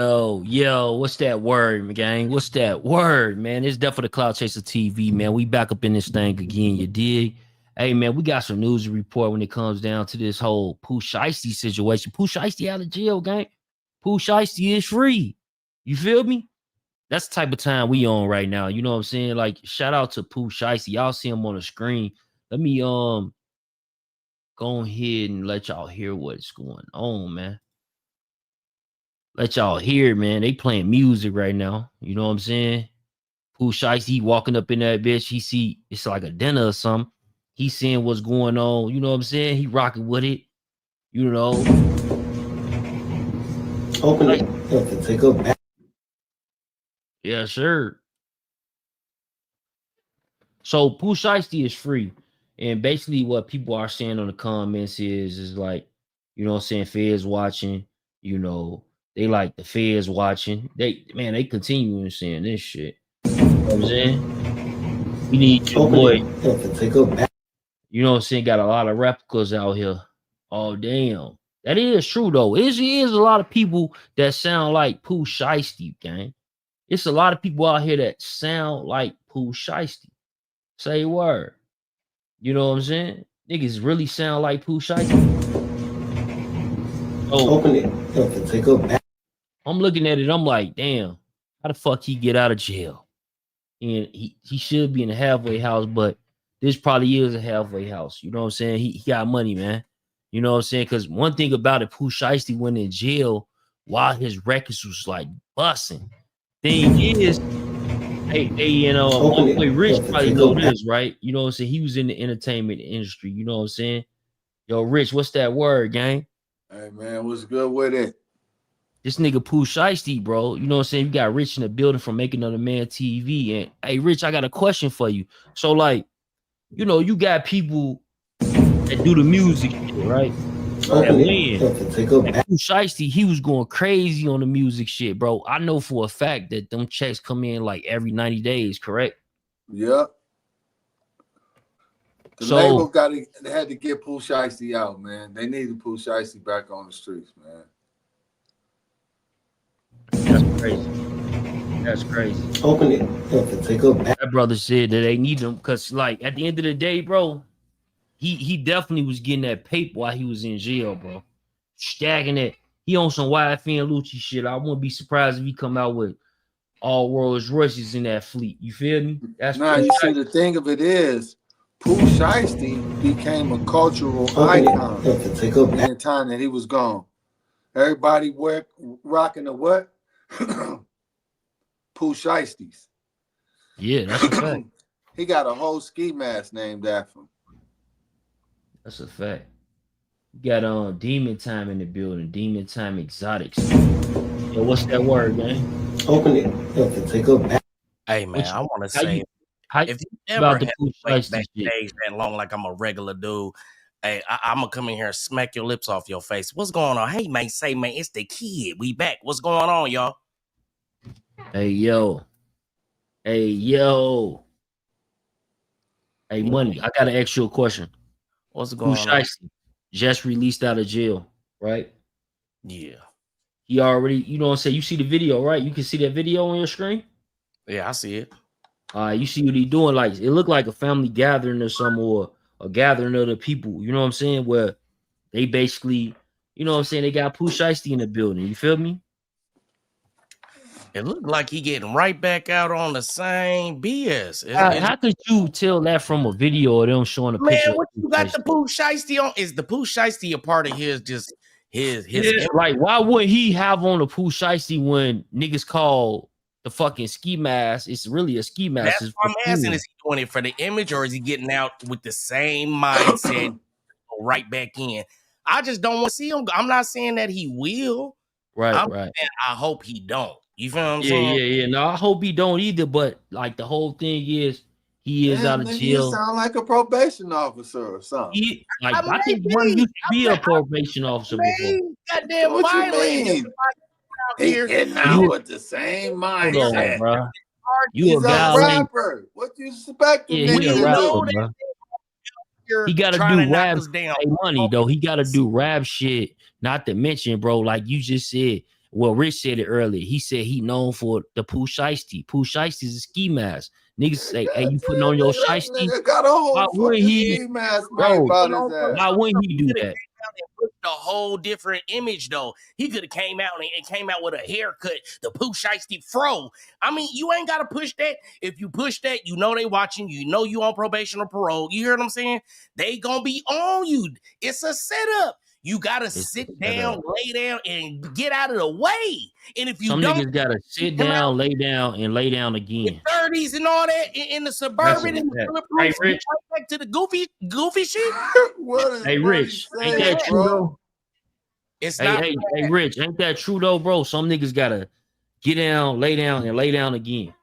Oh, yo, what's that word, gang? What's that word, man? It's definitely the Cloud Chaser TV, man. We back up in this thing again, you dig? Hey, man, we got some news to report when it comes down to this whole Pooh Shiesty situation. Pooh Shiesty out of jail, gang. Pooh Shiesty is free. You feel me? That's the type of time we on right now. You know what I'm saying? Like, shout out to Pooh Shiesty. Y'all see him on the screen. Let me go ahead and let y'all hear what's going on, man. Let y'all hear, man. They playing music right now. You know what I'm saying? Pooh Shiesty, he walking up in that bitch. He see it's like a dinner or something. He seeing what's going on. You know what I'm saying? He rocking with it. You know. Open it up to take a back. Yeah, sure. So Pooh Shiesty is free. And basically what people are saying on the comments is like, you know what I'm saying, feds watching, you know, they like the feds watching. They continue saying this shit. You know what I'm saying? We need your boy. Take a back. You know what I'm saying? Got a lot of replicas out here. Oh, damn. That is true, though. It is a lot of people that sound like Pooh Shiesty, gang. It's a lot of people out here that sound like Pooh Shiesty. Say word. You know what I'm saying? Niggas really sound like Pooh Shiesty. Open it. Take a back. I'm looking at it. I'm like, damn, how the fuck he get out of jail? And he should be in a halfway house, but this probably is a halfway house. You know what I'm saying? He got money, man. You know what I'm saying? Because one thing about it, Pooh Shiesty went in jail while his records was like busting. Thing is, hey, you know, my boy Rich probably know this, right? You know what I'm saying? He was in the entertainment industry. You know what I'm saying? Yo, Rich, what's that word, gang? Hey, man, what's good with it? This nigga Pooh Shiesty, bro. You know what I'm saying? You got Rich in the building from Making Other Man TV. And, hey, Rich, I got a question for you. So, like, you know, you got people that do the music shit, right? Pooh Shiesty, he was going crazy on the music shit, bro. I know for a fact that them checks come in like every 90 days, correct? Yep. The label had to get Pooh Shiesty out, man. They needed Pooh Shiesty back on the streets, man. That's crazy. That's crazy. Open it. Take a back. That brother said that they need him because, like, at the end of the day, bro, he definitely was getting that paper while he was in jail, bro. Stacking it. He on some YFN Lucci shit. I wouldn't be surprised if he come out with all Rolls Royces in that fleet. You feel me? That's now you see the thing of it is Pooh Shiesty became a cultural icon in the time that he was gone. Everybody rocking the what? Pooh Shiesties. Yeah, that's a fact. He got a whole ski mask named after him. That's a fact. You got Demon Time in the building. Demon Time Exotics. Yo, what's that word, man? Open it. Take a back. Hey, man, I want to say, if you ever had to wait backstage that long like I'm a regular dude, hey, I'm going to come in here and smack your lips off your face. What's going on? Hey, man, say, man, it's the kid. We back. What's going on, y'all? Hey, yo. Hey, yo. Hey, Money, I got to ask you a question. What's going on? Shiesty just released out of jail, right? Yeah. He already, you know what I'm saying? You see the video, right? You can see that video on your screen? Yeah, I see it. You see what he doing? Like, it looked like a family gathering or something, or a gathering of the people, you know what I'm saying? Where they basically, you know what I'm saying? They got Pooh Shiesty in the building. You feel me? It looked like he getting right back out on the same BS. How could you tell that from a video or them showing a picture? Man, what you got the Pooh Shiesty on? Is the Pooh Shiesty a part of his yeah, like, why would he have on a Pooh Shiesty when niggas call the fucking ski mask? It's really a ski mask. That's what I'm asking. Is he doing it for the image, or is he getting out with the same mindset right back in? I just don't want to see him. I'm not saying that he will. Right. I hope he don't. You feel what I'm saying? Yeah. No, I hope he don't either. But like the whole thing is, he is out of jail. He sound like a probation officer or something. I think Money used to be a probation officer before. Goddamn, what you mean? He getting out with the same mindset, bro. He's a rapper. What you expect? Yeah, he a rapper, bro. He got to do rap. Hey, Money though. He got to do rap shit. Not to mention, bro, like you just said, Well, Rich said it earlier. He said he known for the Pooh Shiesty. Pooh Shiesty is a ski mask. Niggas say, hey, you putting on your shiesty? Nigga got a whole fucking ski mask made about his ass. Why wouldn't he do that? A whole different image though. He could have came out and came out with a haircut, the Pooh Shiesty fro. I mean, you ain't gotta push that. If you push that, you know they watching you. You know you on probation or parole. You hear what I'm saying? They gonna be on you. It's a setup. You gotta sit down, lay down, and get out of the way. And if you some don't, niggas gotta sit down, lay down, and lay down again. 30s and all that in the suburban and the hey, Rich, back to the goofy shit. Hey, Rich, ain't that true though? It's hey, Rich, ain't that true though, bro? Some niggas gotta get down, lay down, and lay down again.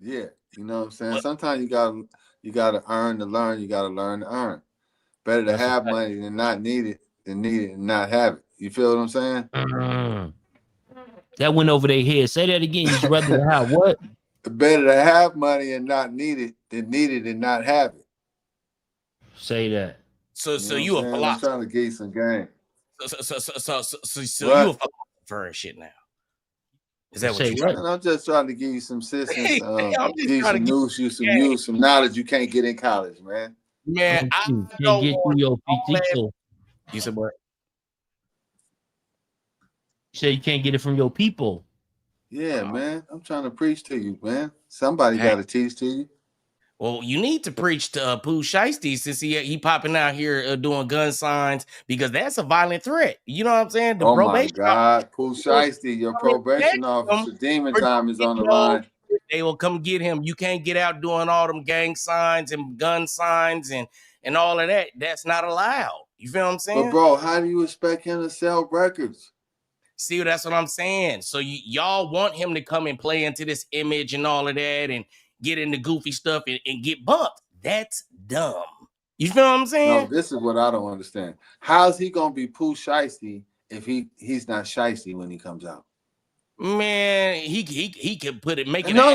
Yeah, you know what I'm saying. Sometimes you gotta earn to learn. You gotta learn to earn. Better to have money than not need it. Than need it and not have it. You feel what I'm saying? That went over their head. Say that again. You'd rather have what? Better to have money and not need it than need it and not have it. Say that. So you a philosopher. I'm trying to get you some game. So you a philosopher and shit now. Is that what you're saying? I'm just trying to give you some assistance, give you some news, some knowledge you can't get in college, man. Man, I can't get through your PT. You said what? You said you can't get it from your people. Yeah, man. I'm trying to preach to you, man. Somebody got to teach to you. Well, you need to preach to Pooh Shiesty since he popping out here doing gun signs because that's a violent threat. You know what I'm saying? Oh my God, Pooh Shiesty, your probation officer, demon time is on the line. They will come get him. You can't get out doing all them gang signs and gun signs and all of that. That's not allowed. You feel what I'm saying? But bro, how do you expect him to sell records? See, that's what I'm saying. So y'all want him to come and play into this image and all of that and get into goofy stuff and get bumped. That's dumb. You feel what I'm saying? No, this is what I don't understand. How's he gonna be Pooh Shiesty if he's not shiesty when he comes out? Man, he can put it, make it. No.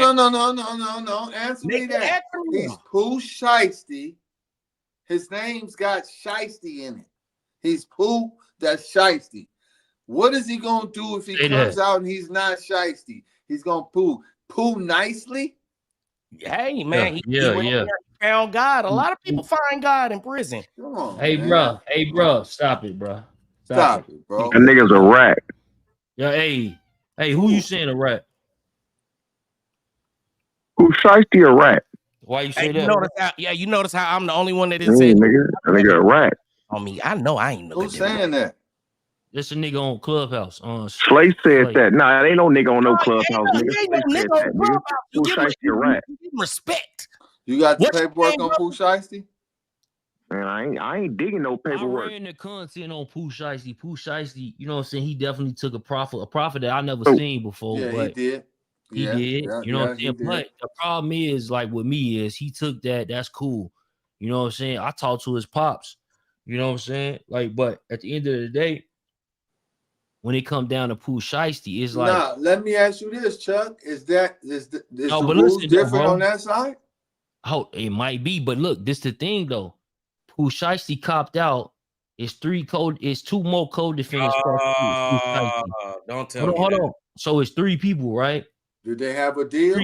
Answer me that. He's Pooh Shiesty. His name's got shiesty in it. He's Pooh that's shiesty. What is he gonna do if he comes out and he's not shiesty? He's gonna poo nicely. Hey man, he found God. A lot of people find God in prison. Come on, hey bro, stop it, bro. Stop it, bro. That nigga's a rat. Yeah, hey, who you saying a rat? Pooh Shiesty a rat? Why you say that? You notice how I'm the only one that didn't say nigga. That nigga a rat. On me, I know I ain't. Who's saying that? This a nigga on Clubhouse. Slay said that. Nah, it ain't no nigga on no Clubhouse. Nigga. Slay said that, nigga. Pooh Shiesty a rat. Respect. You got the paperwork on Pooh Shiesty? Man, I ain't digging no paperwork. I ran the content on Pooh Shiesty. Pooh Shiesty, you know what I'm saying? He definitely took a profit that I never seen before. Yeah, but he did. He did. You know what I'm saying? But the problem is, like with me, is he took that. That's cool. You know what I'm saying? I talked to his pops. You know what I'm saying? Like, but at the end of the day, when it come down to Pooh Shiesty, it's like. Nah, let me ask you this, Chuck. Is the rules different on that side? Oh, it might be, but look, this the thing though. Pooh Shiesty copped out. It's two more co-defendants. Don't tell me. Hold on. So it's 3 people, right? Did they have a deal?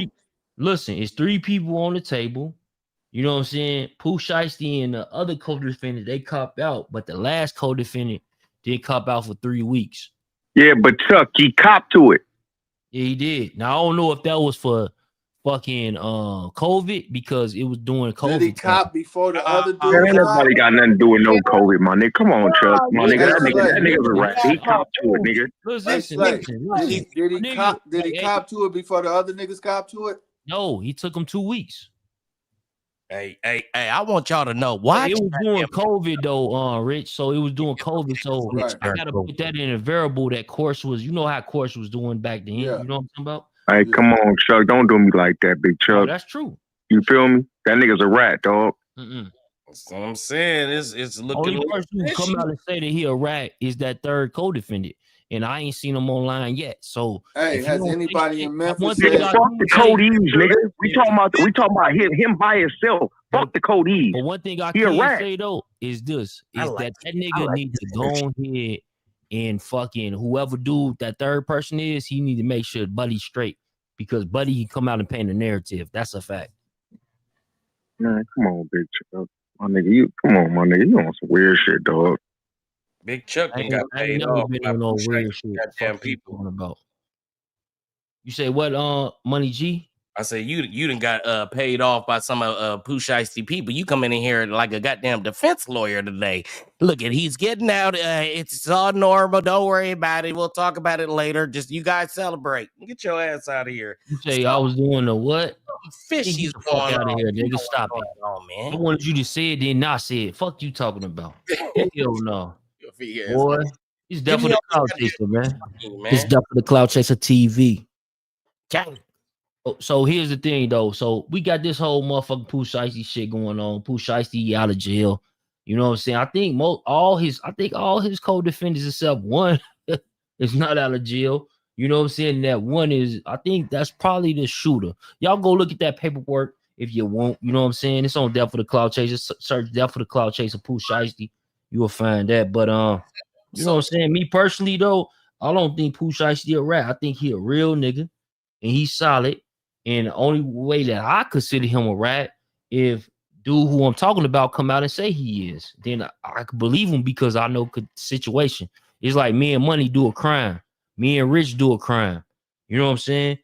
Listen, it's 3 people on the table. You know what I'm saying? Pooh Shiesty and the other co-defendant, they copped out, but the last co-defendant did cop out for 3 weeks. Yeah, but Chuck, he copped to it. Yeah, he did. Now I don't know if that was for fucking COVID because it was during COVID. Did he cop before the other dude? Man, ain't nobody got nothing to do with no COVID, my nigga. Come on, Chuck. My nigga, that nigga's a rat. He copped to it, nigga. Listen. Did he cop to it before the other niggas cop to it? No, he took him 2 weeks. Hey, I want y'all to know why it was doing COVID though, Rich. So it was doing COVID. So I gotta put that in a variable that Course was, you know how Course was doing back then. Yeah. You know what I'm talking about? Hey, come on, Chuck. Don't do me like that, big Chuck. Oh, that's true. You feel me? That nigga's a rat, dog. That's what I'm saying. It's looking. Only person who come out and say that he a rat is that third co-defendant. And I ain't seen him online yet. So hey, has anybody in Memphis said, fuck the Codees, nigga? We talking about him by himself. Fuck the Codees. But one thing I can say though is this: that nigga needs to go ahead And fucking whoever dude that third person is, he need to make sure Buddy's straight because Buddy can come out and paint a narrative. That's a fact. Man, come on, Big Chuck. My nigga, come on, my nigga. You on some weird shit, dog. Big Chuck I got ain't paid never off been by on no Pooh weird Shiesty shit. goddamn people. About. You say what? Money G. I say you done got paid off by some Pooh Shiesty people. You come in here like a goddamn defense lawyer today. Look at he's getting out. It's all normal. Don't worry about it. We'll talk about it later. Just you guys celebrate. Get your ass out of here. You say I was doing the what? Fishy's the fuck out of here, nigga. Stop it. Man. I wanted you to say it, then not say it. Fuck you talking about. Hell no. Boy, it's definitely the cloud chaser, man. It's definitely the cloud chaser TV. Okay. So here's the thing, though. So we got this whole motherfucking Pooh Shiesty shit going on. Pooh Shiesty out of jail. You know what I'm saying? I think all his co-defendants except one is not out of jail. You know what I'm saying? That one is, I think that's probably the shooter. Y'all go look at that paperwork if you want. You know what I'm saying? It's on Death for the Cloud Chaser. Search Death for the Cloud Chaser Pooh Shiesty. You will find that. But you know what I'm saying? Me personally, though, I don't think Pooh Shiesty a rat. I think he a real nigga and he's solid. And the only way that I consider him a rat, if dude who I'm talking about come out and say he is, then I could believe him because I know the situation. It's like me and Money do a crime. Me and Rich do a crime. You know what I'm saying?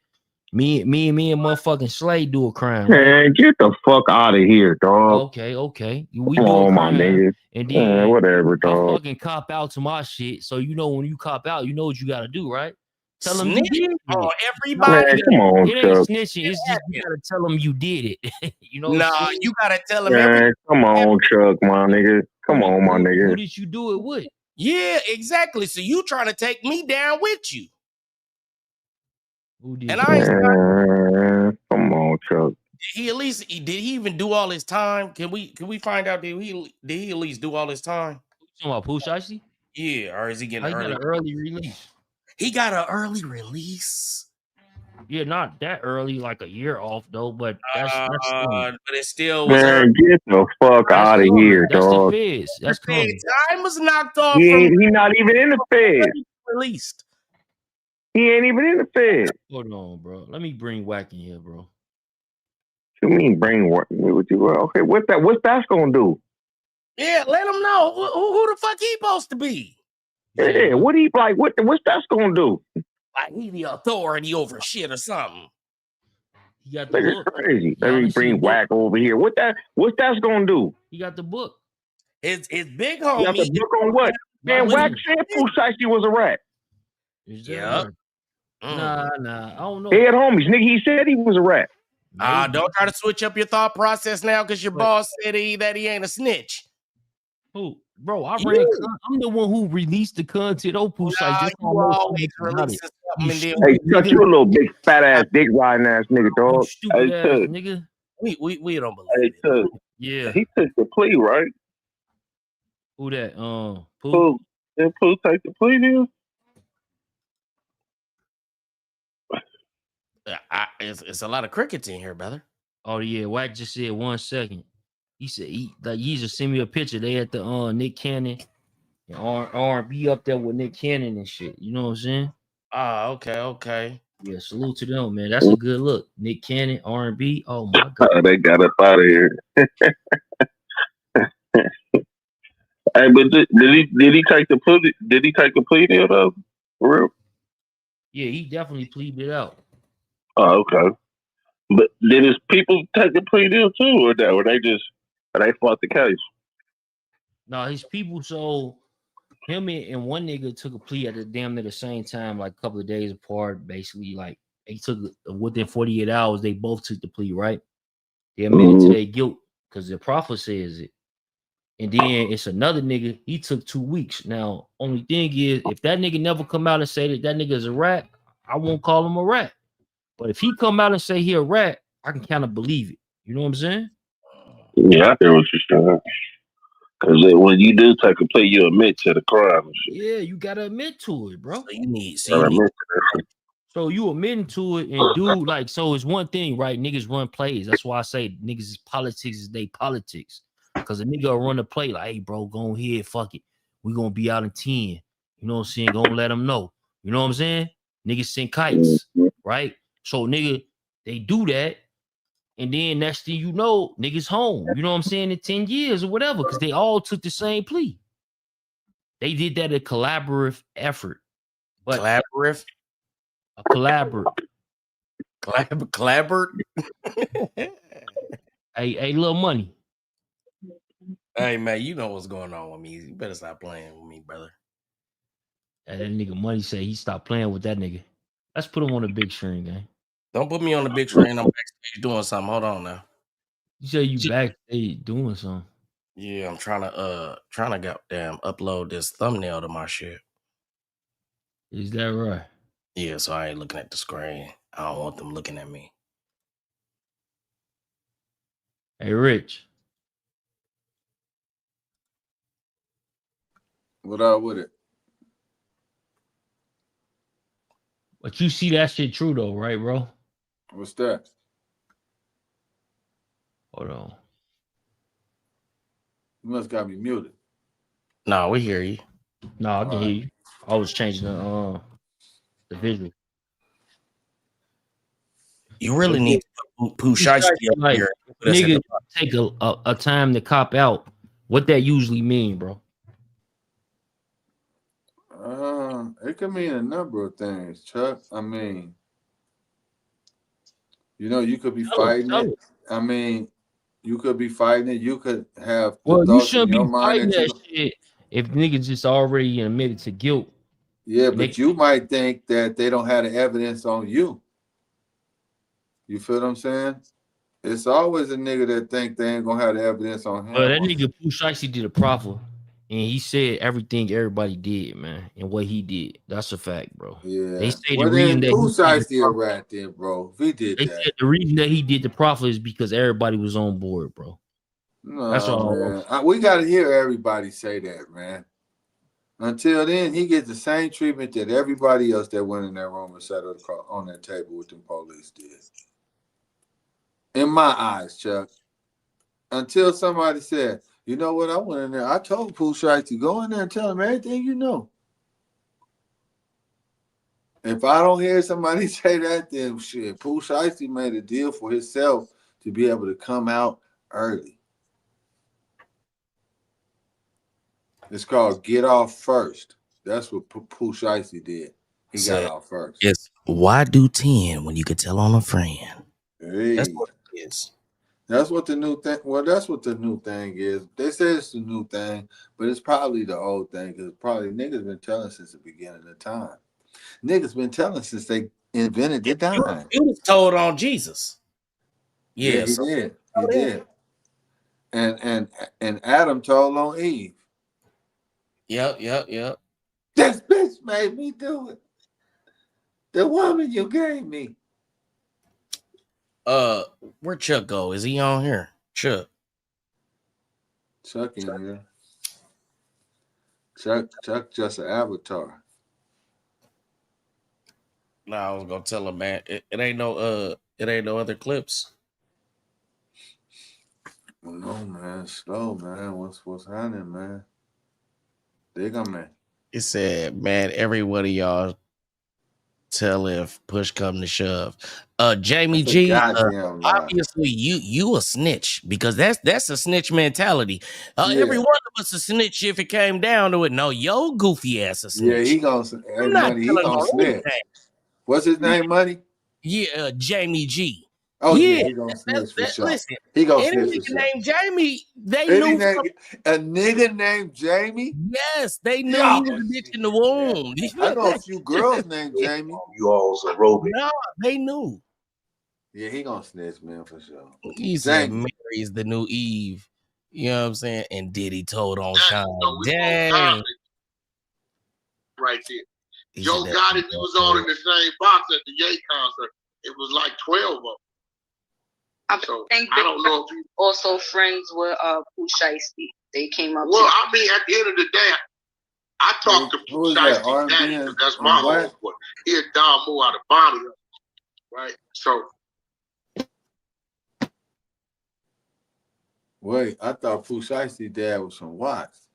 Me and motherfucking Slade do a crime. Man, get the fuck out of here, dog. Okay. We Come do on, a my crime. nigga. And then man, whatever, dog. I fucking cop out to my shit. So you know when you cop out, you know what you gotta do, right? Tell them Snitch you did it. on everybody. Man, come on, it ain't snitching. It's just you gotta tell them you did it. You know? Nah, you gotta tell them man, come on, Chuck, my nigga. Come on, my nigga. Who did you do it with? Yeah, exactly. So you trying to take me down with you? Who did? And I ain't come on, Chuck. Did he even do all his time? Can we find out did he at least do all his time? You talking about Pooh Shiesty? Yeah, or is he getting got an early release? He got an early release. Yeah, not that early, like a year off though. But that's but it still was. Man, get the fuck out of here, dog. The feds. That's coming. Time was knocked off. He not even in the feds. Released. He ain't even in the feds. Hold on, bro. Let me bring Wack in here, bro. You mean bring what? Okay, what's that gonna do? Yeah, let him know who the fuck he supposed to be. Yeah, what he like? What's that gonna do? Like he the authority over shit or something. He got the book. Crazy. Let me bring Wack over here. What's that's gonna do? He got the book. His big homie. He got the book on what? Man, Wack said Pooh Shiesty was a rat. Yeah. Nah. I don't know. He had homies, nigga. He said he was a rat. Don't try to switch up your thought process now because your boss said that he ain't a snitch. Who? Bro, I'm the one who released the content on Pooh Shiesty. You always releasing something. Hey, Chuck, you a little big fat ass dick riding ass nigga, dog. Stupid ass nigga. We don't believe it. Chuck. Yeah. He took the plea, right? Who that? Pooh. Did Pooh take the plea deal? It's a lot of crickets in here, brother. Oh yeah, Wack just said 1 second. He said he just send me a picture. They at the Nick Cannon and R&B up there with Nick Cannon and shit. You know what I'm saying? Okay. Yeah, salute to them, man. That's a good look. Nick Cannon, R&B. Oh my god. They got up out of here. Hey, but did he take the plea? Did he take the plea deal though? For real? Yeah, he definitely pleaded it out. Oh, okay. But did his people take the plea deal too, or they fought the case? No, his people. So him and one nigga took a plea at the damn near the same time, like a couple of days apart. Basically, like they took within 48 hours. They both took the plea, right? They admitted to their guilt because the prophet says it. And then it's another nigga. He took 2 weeks. Now, only thing is, if that nigga never come out and say that nigga is a rat, I won't call him a rat. But if he come out and say he a rat, I can kind of believe it. You know what I'm saying? Yeah, I hear what you're saying. Because when you do take a plea, you admit to the crime. Yeah, you gotta admit to it, bro. So you admitting to it, and dude, like, so it's one thing, right? Niggas run plays. That's why I say niggas' politics is they politics. Because a nigga will run a play like, hey, bro, go ahead, fuck it. We gonna be out in 10. You know what I'm saying? Gonna let them know. You know what I'm saying? Niggas send kites, right? So nigga, they do that. And then next thing you know, niggas home. You know what I'm saying? In 10 years or whatever, because they all took the same plea. They did that a collaborative effort. But Collaborative? A collaborative. Collaborate? Hey, little money. Hey, man, you know what's going on with me. You better stop playing with me, brother. And that nigga Money say he stopped playing with that nigga. Let's put him on the big screen, gang. Don't put me on the big screen. I'm backstage doing something. Hold on now. You say you backstage doing something. Yeah, I'm trying to goddamn upload this thumbnail to my shit. Is that right? Yeah, so I ain't looking at the screen. I don't want them looking at me. Hey, Rich. What up with it? But you see that shit true though, right, bro? What's that? Hold on. You must got me muted. No, we hear you. No, I can hear you. I was changing the visual. You really need to put Pooh Shiesty up like, here. Nigga, take a time to cop out. What that usually mean, bro? It could mean a number of things, Chuck. I mean, you know, you could be fighting it. I mean, you could be fighting it. You could have you shouldn't be fighting that shit if niggas just already admitted to guilt. Yeah, but you might think that they don't have the evidence on you. You feel what I'm saying? It's always a nigga that think they ain't gonna have the evidence on him. But that nigga Pooh Shiesty did a proffer, and he said everything everybody did, man, and what he did. That's a fact, bro. Yeah. They say the reason that Pooh Shiesty a rat then, bro. If he did they that. said the reason that he did the proffer is because everybody was on board, bro. No, that's all, man. We gotta hear everybody say that, man. Until then, he gets the same treatment that everybody else that went in that room and sat on that table with them police did. In my eyes, Chuck. Until somebody said, you know what, I went in there. I told Pooh Shiesty, go in there and tell him everything you know. If I don't hear somebody say that, then shit, Pooh Shiesty made a deal for himself to be able to come out early. It's called get off first. That's what Pooh Shiesty did. He got off first. It's why do 10 when you could tell on a friend? Hey. That's what it is. That's what the new thing. Well, that's what the new thing is. They say it's the new thing, but it's probably the old thing because probably niggas been telling since the beginning of time. Niggas been telling since they invented the dime. He was told on Jesus. Yeah, he did. He did. And Adam told on Eve. Yep. This bitch made me do it. The woman you gave me. Where Chuck go? Is he on here? Chuck in here. Chuck just an avatar. No, I was gonna tell him, man. It ain't no other clips. Well, no, man. Slow, man. What's happening, man? Dig on, man. It said, man, every one of y'all tell if push come to shove. Jamie G, obviously you a snitch because that's a snitch mentality. Every one of us a snitch if it came down to it. No, yo goofy ass a snitch. Yeah, he gonna snitch. What's his name, Money? Yeah, Jamie G. Oh yeah, he gonna snitch for sure. Listen, he gonna any snitch nigga for sure. named Jamie, they knew a nigga named Jamie. Yes, they knew he was a bitch in the womb. I know a few girls named Jamie. You all's a robot. No, they knew. Yeah, he gonna snitch, man, for sure. He said Mary is the new Eve. You know what I'm saying? And Diddy told on Sean. Dang. Right there. Joe Gotti, we was all in the same box at the Ye concert. It was like 12 of them. I don't know if you also friends with Pooh Shiesty. They came up. Well, I mean, at the end of the day, I talked to Pooh Shiesty daddy because that's my homeboy. He had Don Moore out of Bonnie, right? So. Wait, I thought Pooh Shiesty dad was from Watts.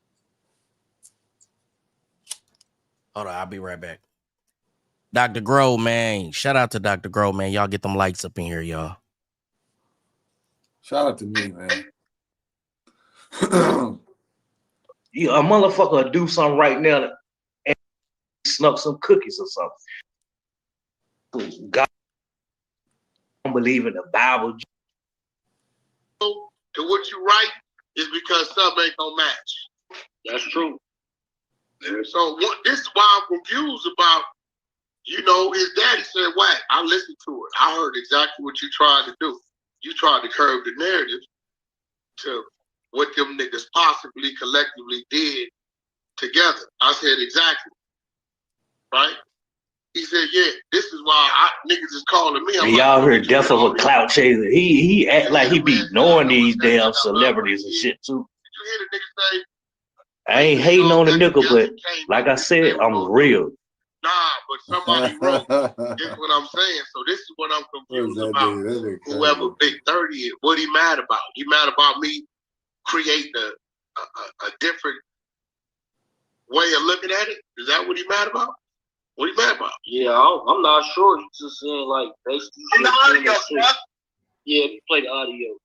Hold on, I'll be right back. Dr. Grow, man. Shout out to Dr. Grow, man. Y'all get them lights up in here, y'all. Shout out to me, man. You a motherfucker do something right now and snuck some cookies or something. God don't believe in the Bible. To what you write is because something ain't gonna match. That's true. So this is why I'm confused about, his daddy said, "Whack." I listened to it. I heard exactly what you tried to do. You tried to curve the narrative to what them niggas possibly collectively did together. I said exactly. Right? He said, "Yeah, this is why niggas is calling me." And y'all heard death of a clout chaser. He act like he be knowing these damn celebrities and shit too. Did you hear the nigga say? I ain't hating on the nigga, but like I said, I'm real. Nah, but somebody wrote. This is what I'm saying. So this is what I'm confused about. Whoever Big 30 is, what he mad about? He mad about me creating a different way of looking at it? Is that what he mad about? What he mad about? Yeah, I'm not sure. He's just saying like basically. In the audio, yeah, you play the audio.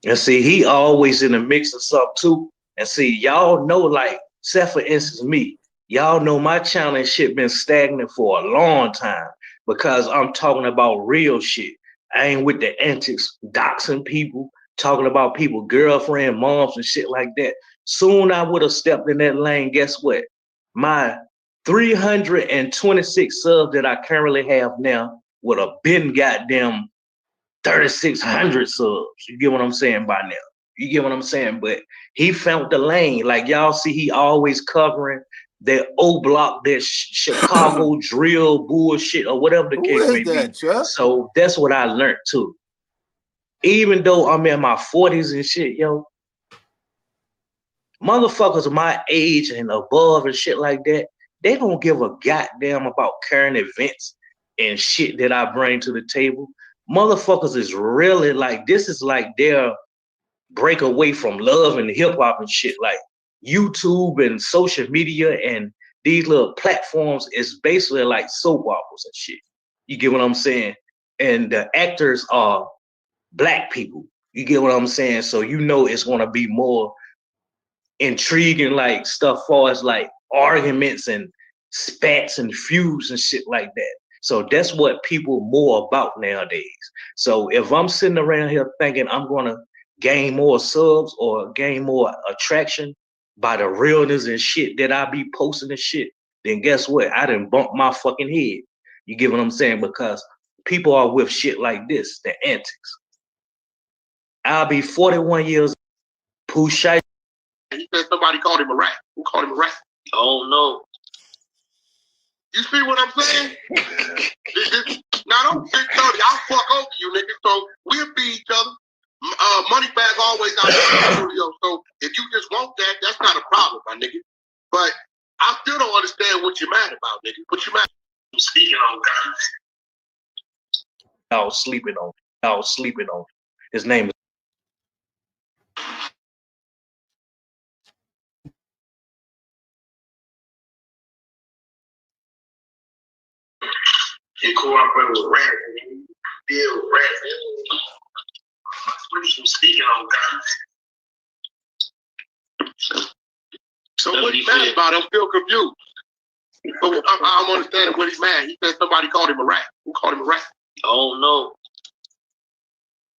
And see, he always in the mix of something too. And see, y'all know, like, say for instance, me, y'all know my channel and shit been stagnant for a long time because I'm talking about real shit. I ain't with the antics, doxing people, talking about people, girlfriend, moms, and shit like that. Soon I would have stepped in that lane. Guess what? My 326 subs that I currently have now would have been goddamn 3,600 subs. You get what I'm saying by now? You get what I'm saying? But he found the lane. Like y'all see, he always covering that O Block, that Chicago drill bullshit or whatever the case may be. Chuck? So that's what I learned too. Even though I'm in my 40s and shit, yo, motherfuckers my age and above and shit like that, they don't give a goddamn about current events and shit that I bring to the table. Motherfuckers is really like, this is like their break away from love and hip hop and shit. Like YouTube and social media and these little platforms is basically like soap operas and shit. You get what I'm saying? And the actors are Black people. You get what I'm saying? So you know it's gonna be more intriguing, like stuff far as like arguments and spats and feuds and shit like that. So that's what people more about nowadays. So if I'm sitting around here thinking I'm gonna gain more subs or gain more attraction by the realness and shit that I be posting and shit, then guess what? I done bumped my fucking head. You get what I'm saying? Because people are with shit like this, the antics. I'll be 41 years old. Pooh Shiesty. He said somebody called him a rat. Who called him a rat? Oh no. You see what I'm saying? Now don't think 30. I'll fuck over you, nigga. So we'll be each other. Money bag always out in the studio. So if you just want that, that's not a problem, my nigga. But I still don't understand what you're mad about, nigga. What you mad about? Speaking on guys. I was sleeping on. His name is. You cooperate with Rat, and you deal with Rat. What are you speaking on, guys? So what he mad about? I'm still confused. But I'm understanding what he's mad. He said somebody called him a rat. Who called him a rat? Oh no.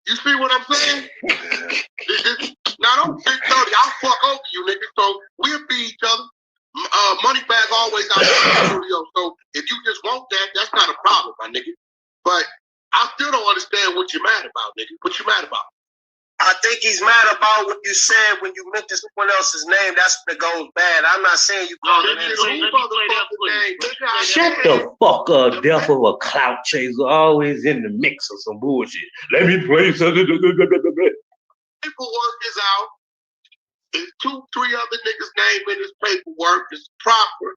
You see what I'm saying? Now don't think 30. I'll fuck over you, nigga. So we'll be each other. Money bag always out in the studio. So if you just want that, that's not a problem, my nigga. But I still don't understand what you're mad about, nigga. What you mad about? I think he's mad about what you said when you mentioned someone else's name. That's when it goes bad. I'm not saying you called him name. Shut the fuck up, death of a clout chaser. Always in the mix of some bullshit. Let me play something. Paperwork is out. There's 2-3 other niggas' name in his paperwork. It's proper,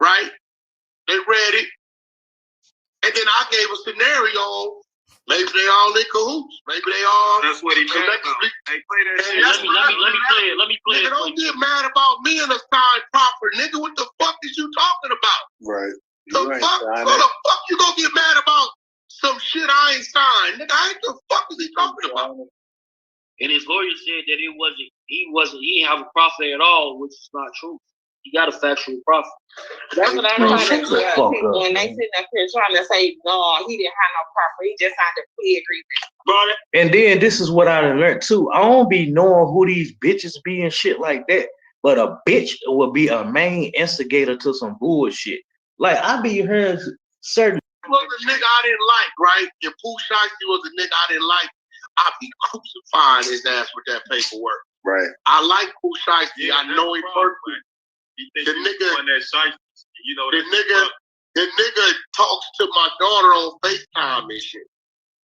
right? They read it. And then I gave a scenario Maybe they all in cahoots. Maybe they all. That's what he meant. Hey, play that shit. Let me play it. Let me play it. Nigga, don't get mad about me and a signed proper. Nigga, what the fuck is you talking about? Right. The fuck? So the fuck you gonna get mad about some shit I ain't signed? Nigga, I ain't the fuck is he talking about? And his lawyer said that he didn't have a profit at all, which is not true. He got a factual profit. That's what I'm trying to tell people when they sitting up here trying to say, no, he didn't have no profit. He just signed a plea agreement. And then this is what I learned too. I don't be knowing who these bitches be and shit like that. But a bitch will be a main instigator to some bullshit. Like I be hearing certain. Was a nigga I didn't like, right? If Pooh Shiesty was a nigga I didn't like, I'd be crucifying his ass with that paperwork. Right. I like Pooh Shiesty. I know him personally. The nigga talks to my daughter on FaceTime and shit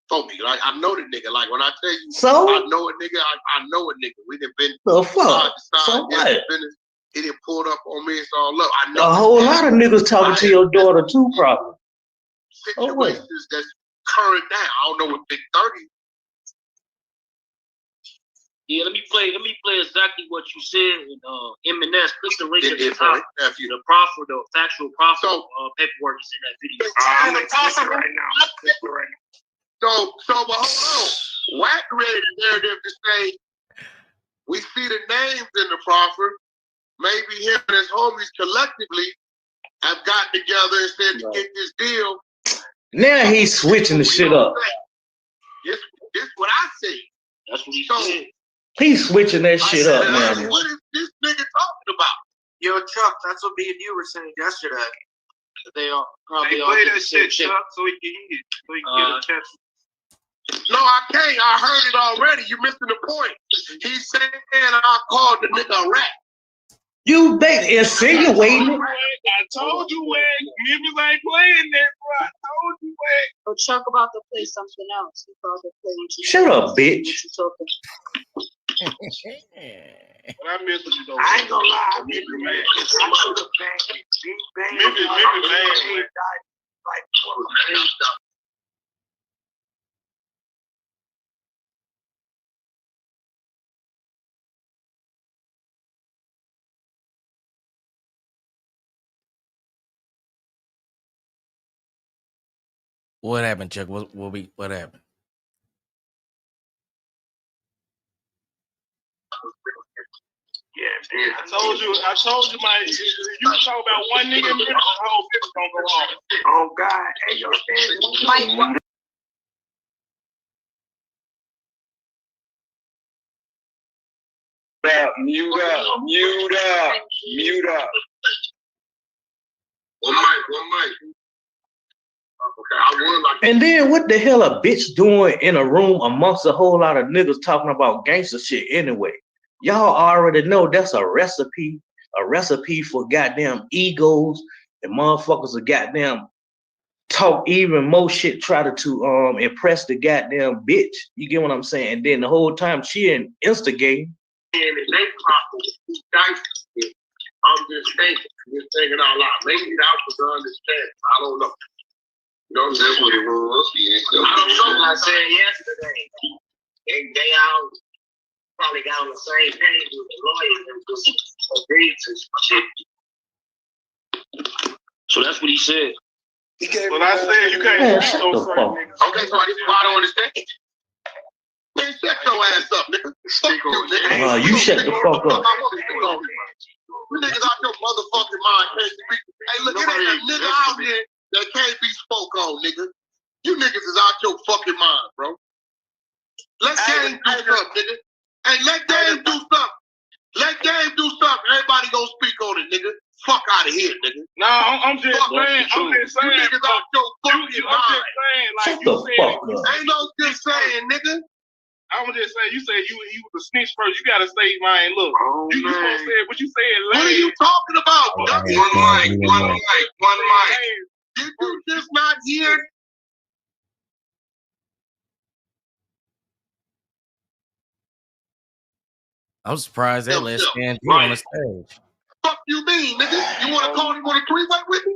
for me. Like I know the nigga. Like when I tell you, I know a nigga. I know a nigga. We done been the fuck. So what? He done pulled up on me. It's all up. I know a whole lot of niggas talking to your daughter too, probably. Situations that's current now. I don't know what Big 30. Yeah, let me play exactly what you said in M&S. Click the link at the top. The proffer, the factual proffer paperwork is in that video. I'm gonna toss it right now. So, but hold on. Wack created a narrative to say we see the names in the proffer. Maybe him and his homies collectively have got together and said to get this deal. Now he's switching the shit up. This what I say. That's what he said. He's switching that shit up, man. What is this nigga talking about? Yo, Chuck, that's what me and you were saying yesterday. They are probably all play that shit, Chuck, so he can hear it. So he can get a catch. No, I can't. I heard it already. You're missing the point. He's saying I called the nigga a rat. You insinuating it. I told you, Wag. Niggas ain't playing that, bro. I told you, Wag. But Chuck about to play something else. He about to play. Shut up, bitch. But I miss you though. I ain't gonna lie, maybe man. I should have banged. Maybe man. What happened, Chuck? What happened? Yeah, I told you, man. You talk about one nigga, man, the whole fifth gonna go on. Oh God, hey yo, Mike. Mute up. One mic. And then what the hell a bitch doing in a room amongst a whole lot of niggas talking about gangster shit anyway? Y'all already know that's a recipe for goddamn egos and motherfuckers are goddamn talk even more shit, try to impress the goddamn bitch. You get what I'm saying? And then the whole time she instigating. I'm just thinking out loud. Maybe that was the understanding. I don't know. You know, that's what it was. I don't know. I said yesterday. They all probably got on the same page with the lawyers and just agreed to shit. So that's what he said. But I said you can't speak on certain niggas. Okay, so this is why I don't understand. Man, shut your ass up, nigga. Fuck you, nigga. You shut the fuck up. You niggas out your motherfucking mind can't speak. Hey, look at that nigga out here that can't be spoke on, nigga. You niggas is out your fucking mind, bro. Let Game do something, nigga. Hey, let Game do something. Let Game do something. Everybody gonna speak on it, nigga. Fuck out of here, nigga. No, I'm just saying. You niggas out your fucking mind. Shut the fuck up. Ain't no just saying, nigga. I was just saying, you said you was a snitch first. You gotta say, man, look. You supposed to say what you said. What are you talking about? One mic. Did you just not hear? I'm surprised that let Stan be on the stage. Fuck you mean, nigga? You want to call him on a three-way with me?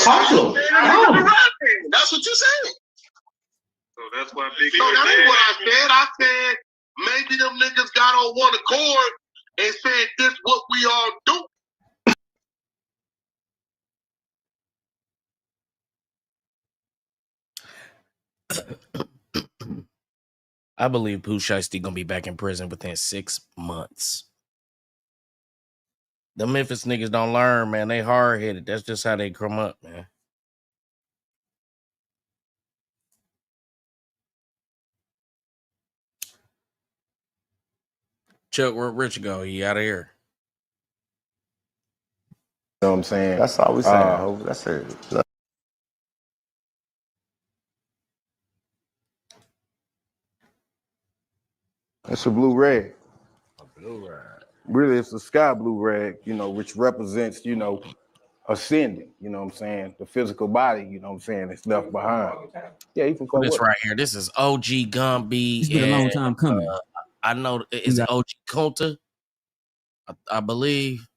Talk to him. That's what you said. So that's why Big. So that ain't what I said. I said maybe them niggas got on one accord and said this what we all do. I believe Pooh Shiesty gonna be back in prison within 6 months. The Memphis niggas don't learn, man. They hard headed. That's just how they come up, man. Chuck, where Rich go? He out of here. You know what I'm saying? That's all we saying. That's it. It's a blue rag. A blue rag. Really, it's a sky blue rag, you know, which represents, you know, ascending, you know what I'm saying? The physical body, you know what I'm saying, is left behind. Yeah, you can call this right here. This is OG Gumby. It's been a long time coming. I know it's OG Kunta, I believe.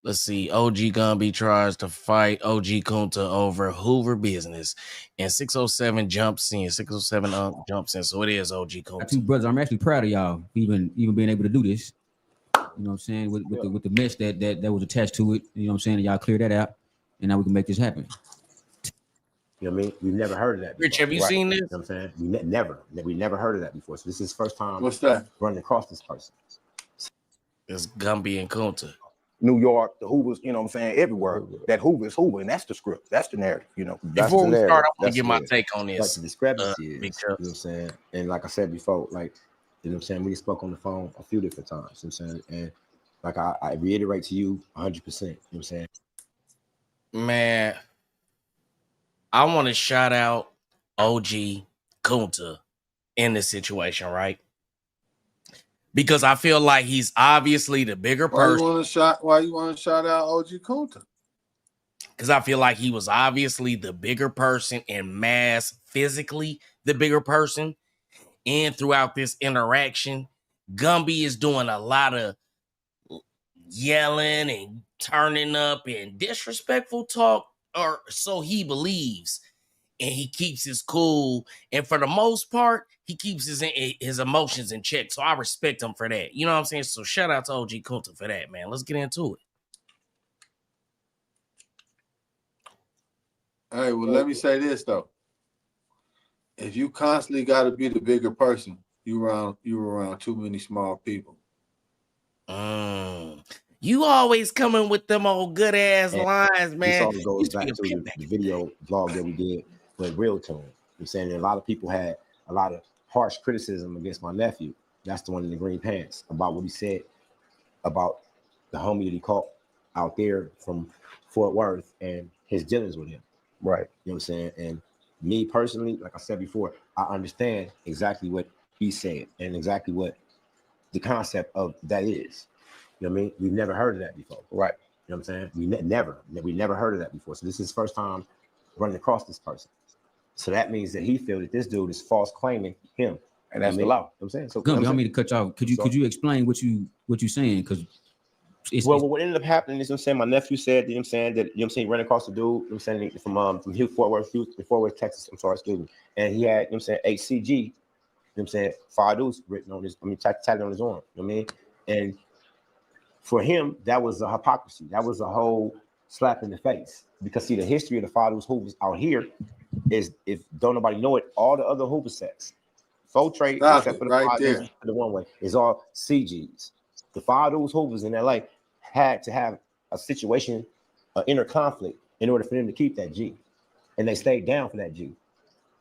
Let's see. OG Gumby tries to fight OG Kunta over Hoover business, and 607 jumps in. 607 jumps in. So it is OG Kunta. Two brothers, I'm actually proud of y'all even being able to do this. You know what I'm saying? With the mess that was attached to it. You know what I'm saying? Y'all clear that out, and now we can make this happen. You know what I mean? We've never heard of that before. Rich, have you seen this? You know what I'm saying? We never heard of that before. So this is the first time What's that? Running across this person. It's Gumby and Kunta. New York, the Hoovers, you know what I'm saying, everywhere. That Hoover is Hoover, and that's the script. That's the narrative, you know. Before we start, I want to get my take on this. Like the discrepancy is, you know what I'm saying? And like I said before, like, you know what I'm saying, we spoke on the phone a few different times, you know what I'm saying? And like I reiterate to you 100%, you know what I'm saying? Man, I want to shout out OG Kunta in this situation, right? Because I feel like he's obviously the bigger person. Why you want to shout out OG Kunta? Because I feel like he was obviously the bigger person in mass, physically the bigger person. And throughout this interaction, Gumby is doing a lot of yelling and turning up and disrespectful talk, or so he believes. And he keeps his cool. And for the most part, he keeps his emotions in check. So I respect him for that. You know what I'm saying? So shout out to OG Kunta for that, man. Let's get into it. All right, well, let me say this, though. If you constantly got to be the bigger person, you around too many small people. You always coming with them old good ass lines, man. This all goes back to the video vlog that we did with Real Tune. You know what I'm saying? And a lot of people had a lot of harsh criticism against my nephew. That's the one in the green pants, about what he said about the homie that he caught out there from Fort Worth and his dealings with him. Right. You know what I'm saying? And me personally, like I said before, I understand exactly what he said and exactly what the concept of that is. You know what I mean? We've never heard of that before. Right. You know what I'm saying? We never heard of that before. So this is his first time running across this person. So that means that he feels that this dude is false claiming him. And that's the law. You know what I'm saying? So Gumby, I don't mean to cut you off. Could you explain what you saying? Because what ended up happening is, you know what I'm saying, my nephew said, you know what I'm saying, that, you know what I'm saying, he ran across the dude, you know what I'm saying, from Fort Worth, Texas, I'm sorry, excuse me. And he had, you know what I'm saying, HCG, you know what I'm saying, Fadoos written on his, tatted on his arm, you know what I mean? And for him, that was a hypocrisy. That was a whole slap in the face. Because see, the history of the Fadoos Hoovers out here is, if don't nobody know it, all the other Hoover sets, full trade, except for the right there, the one way, is all CGs. The Fadoos Hoovers in LA had to have a situation, an inner conflict, in order for them to keep that G. And they stayed down for that G,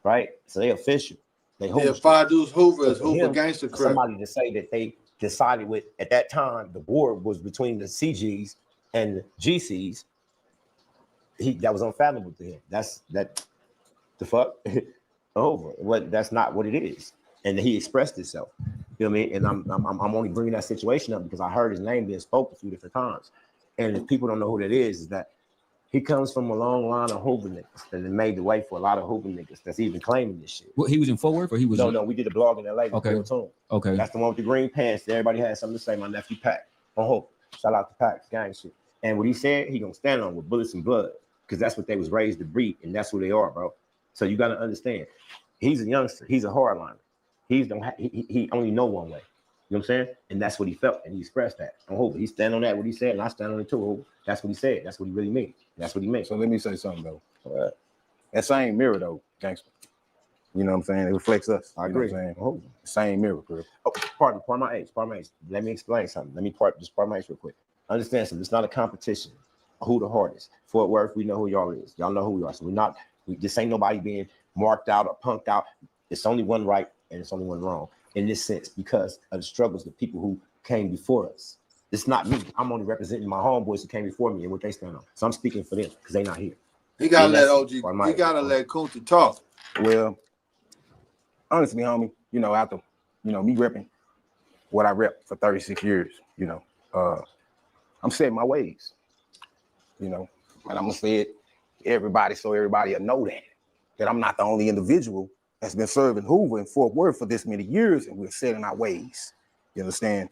right? So they official. They Fadoos Hoover is Hoover Gangster Crip. Somebody to say that they decided with, at that time, the board was between the CGs and the GCs. That was unfathomable to him. The fuck over. That's not what it is. And he expressed himself. You know what I mean? And I'm only bringing that situation up because I heard his name being spoke a few different times. And if people don't know who that is that he comes from a long line of Hoover niggas that made the way for a lot of Hoover niggas that's even claiming this shit. Well, he was in Fort Worth, or he was? No, we did a blog in LA. Okay. Okay. That's the one with the green pants. Everybody had something to say. My nephew Pac on Hope. Shout out to Pac's gang shit. And what he said, he gonna stand on with bullets and blood, because that's what they was raised to breed, and that's who they are, bro. So you gotta understand. He's a youngster. He's a hardliner. He only know one way. You know what I'm saying? And that's what he felt, and he expressed that. On Hoover, he stand on that, what he said, and I stand on it too, Hoover. That's what he said. That's what he really means. That's what he meant. So let me say something, though. That same mirror, though, gangster. You know what I'm saying? It reflects us. I agree. You know what I'm saying? Same mirror, bro. Oh, pardon my age. Let me explain something. Let me part my age real quick. Understand something. It's not a competition. Who the hardest? Fort Worth, we know who y'all is. Y'all know who we are. So this ain't nobody being marked out or punked out. It's only one right and it's only one wrong in this sense because of the struggles of people who came before us. It's not me. I'm only representing my homeboys who came before me and what they stand on. So I'm speaking for them because they're not here. He gotta let OG. He gotta let Kunta talk. Well, honestly, homie, you know, after me repping what I rep for 36 years, I'm setting my ways. And I'm gonna say it to everybody so everybody will know that I'm not the only individual that's been serving Hoover and Fort Worth for this many years, and we're setting our ways. You understand?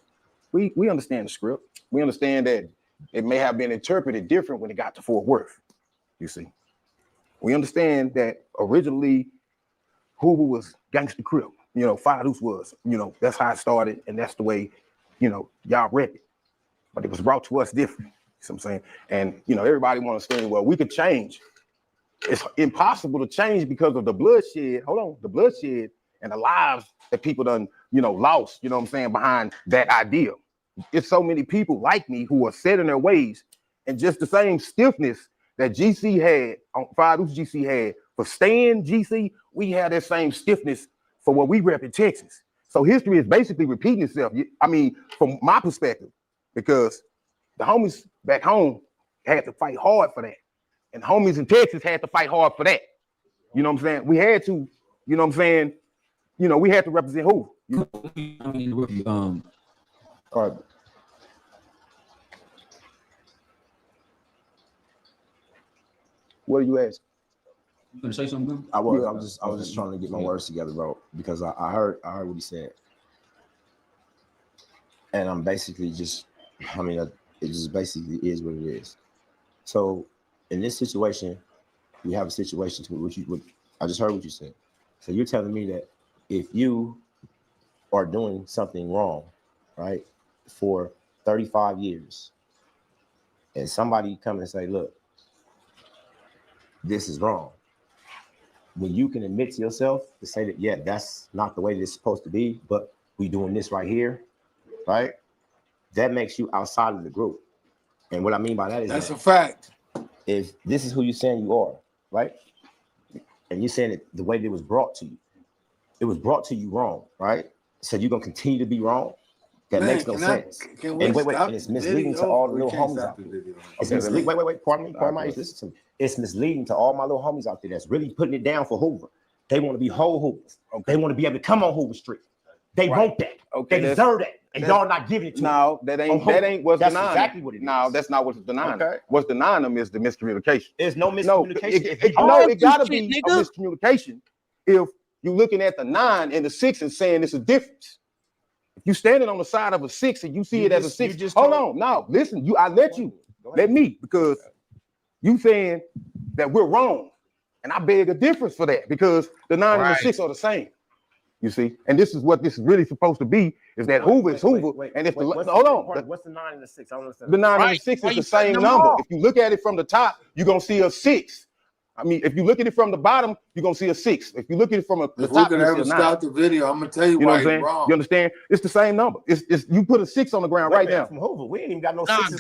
We understand the script. We understand that it may have been interpreted different when it got to Fort Worth. You see, we understand that originally Hoover was Gangsta Crip. Five Deuce was. That's how it started, and that's the way y'all rep it. But it was brought to us different. You know what I'm saying? And everybody want to say, well, we could change. It's impossible to change because of the bloodshed. Hold on, the bloodshed and the lives that people done, lost, you know what I'm saying, behind that idea. It's so many people like me who are set in their ways, and just the same stiffness that GC had, Five Deuce GC had for staying GC, we had that same stiffness for what we rep in Texas. So history is basically repeating itself. I mean, from my perspective, because the homies back home had to fight hard for that. And the homies in Texas had to fight hard for that. You know what I'm saying? We had to, you know what I'm saying? We had to represent who? What are you asking? You gonna say something? I was just trying to get my words together, bro, because I heard what he said. And I'm basically just, it just basically is what it is. So in this situation, we have a situation to which I just heard what you said. So you're telling me that if you are doing something wrong, right, for 35 years, and somebody come and say, look, this is wrong, when you can admit to yourself to say that, yeah, that's not the way that it's supposed to be, but we doing this right here, right? That makes you outside of the group. And what I mean by that is that's a fact. If this is who you're saying you are, right? And you're saying it the way that it was brought to you. It was brought to you wrong, right? So you're gonna continue to be wrong? That makes no sense. And wait, and it's misleading to all the little homies out there. It's misleading. Wait, pardon me, listen to me. It's misleading to all my little homies out there that's really putting it down for Hoover. They want to be whole Hoovers. Okay. They want to be able to come on Hoover Street. They want that. Okay, they deserve that. And y'all not giving it to them. No, that ain't what's that's denying. Exactly what it is. No, that's not what's denying. Okay. What's denying them is the miscommunication. There's no miscommunication. It gotta be a miscommunication if you're looking at the 9 and the 6 and saying it's a difference. If you're standing on the side of a 6 and you see it as a 6, hold on. No, listen, let me, because you saying that we're wrong. And I beg a difference for that because the 9 and the 6 are the same. You see, and this is what this is really supposed to be: is that Hoover is Hoover, and if what's the 9 and the 6? I don't understand. The 9 and the 6 is the same number. If you look at it from the top, you're gonna see a 6. I mean, if you look at it from the bottom, you're gonna see a 6. If you look at it from the top, we're gonna ever start the video, I'm gonna tell you why you're wrong. You understand? It's the same number. It's you put a 6 on the ground right now. From Hoover, we ain't even got no 6s. We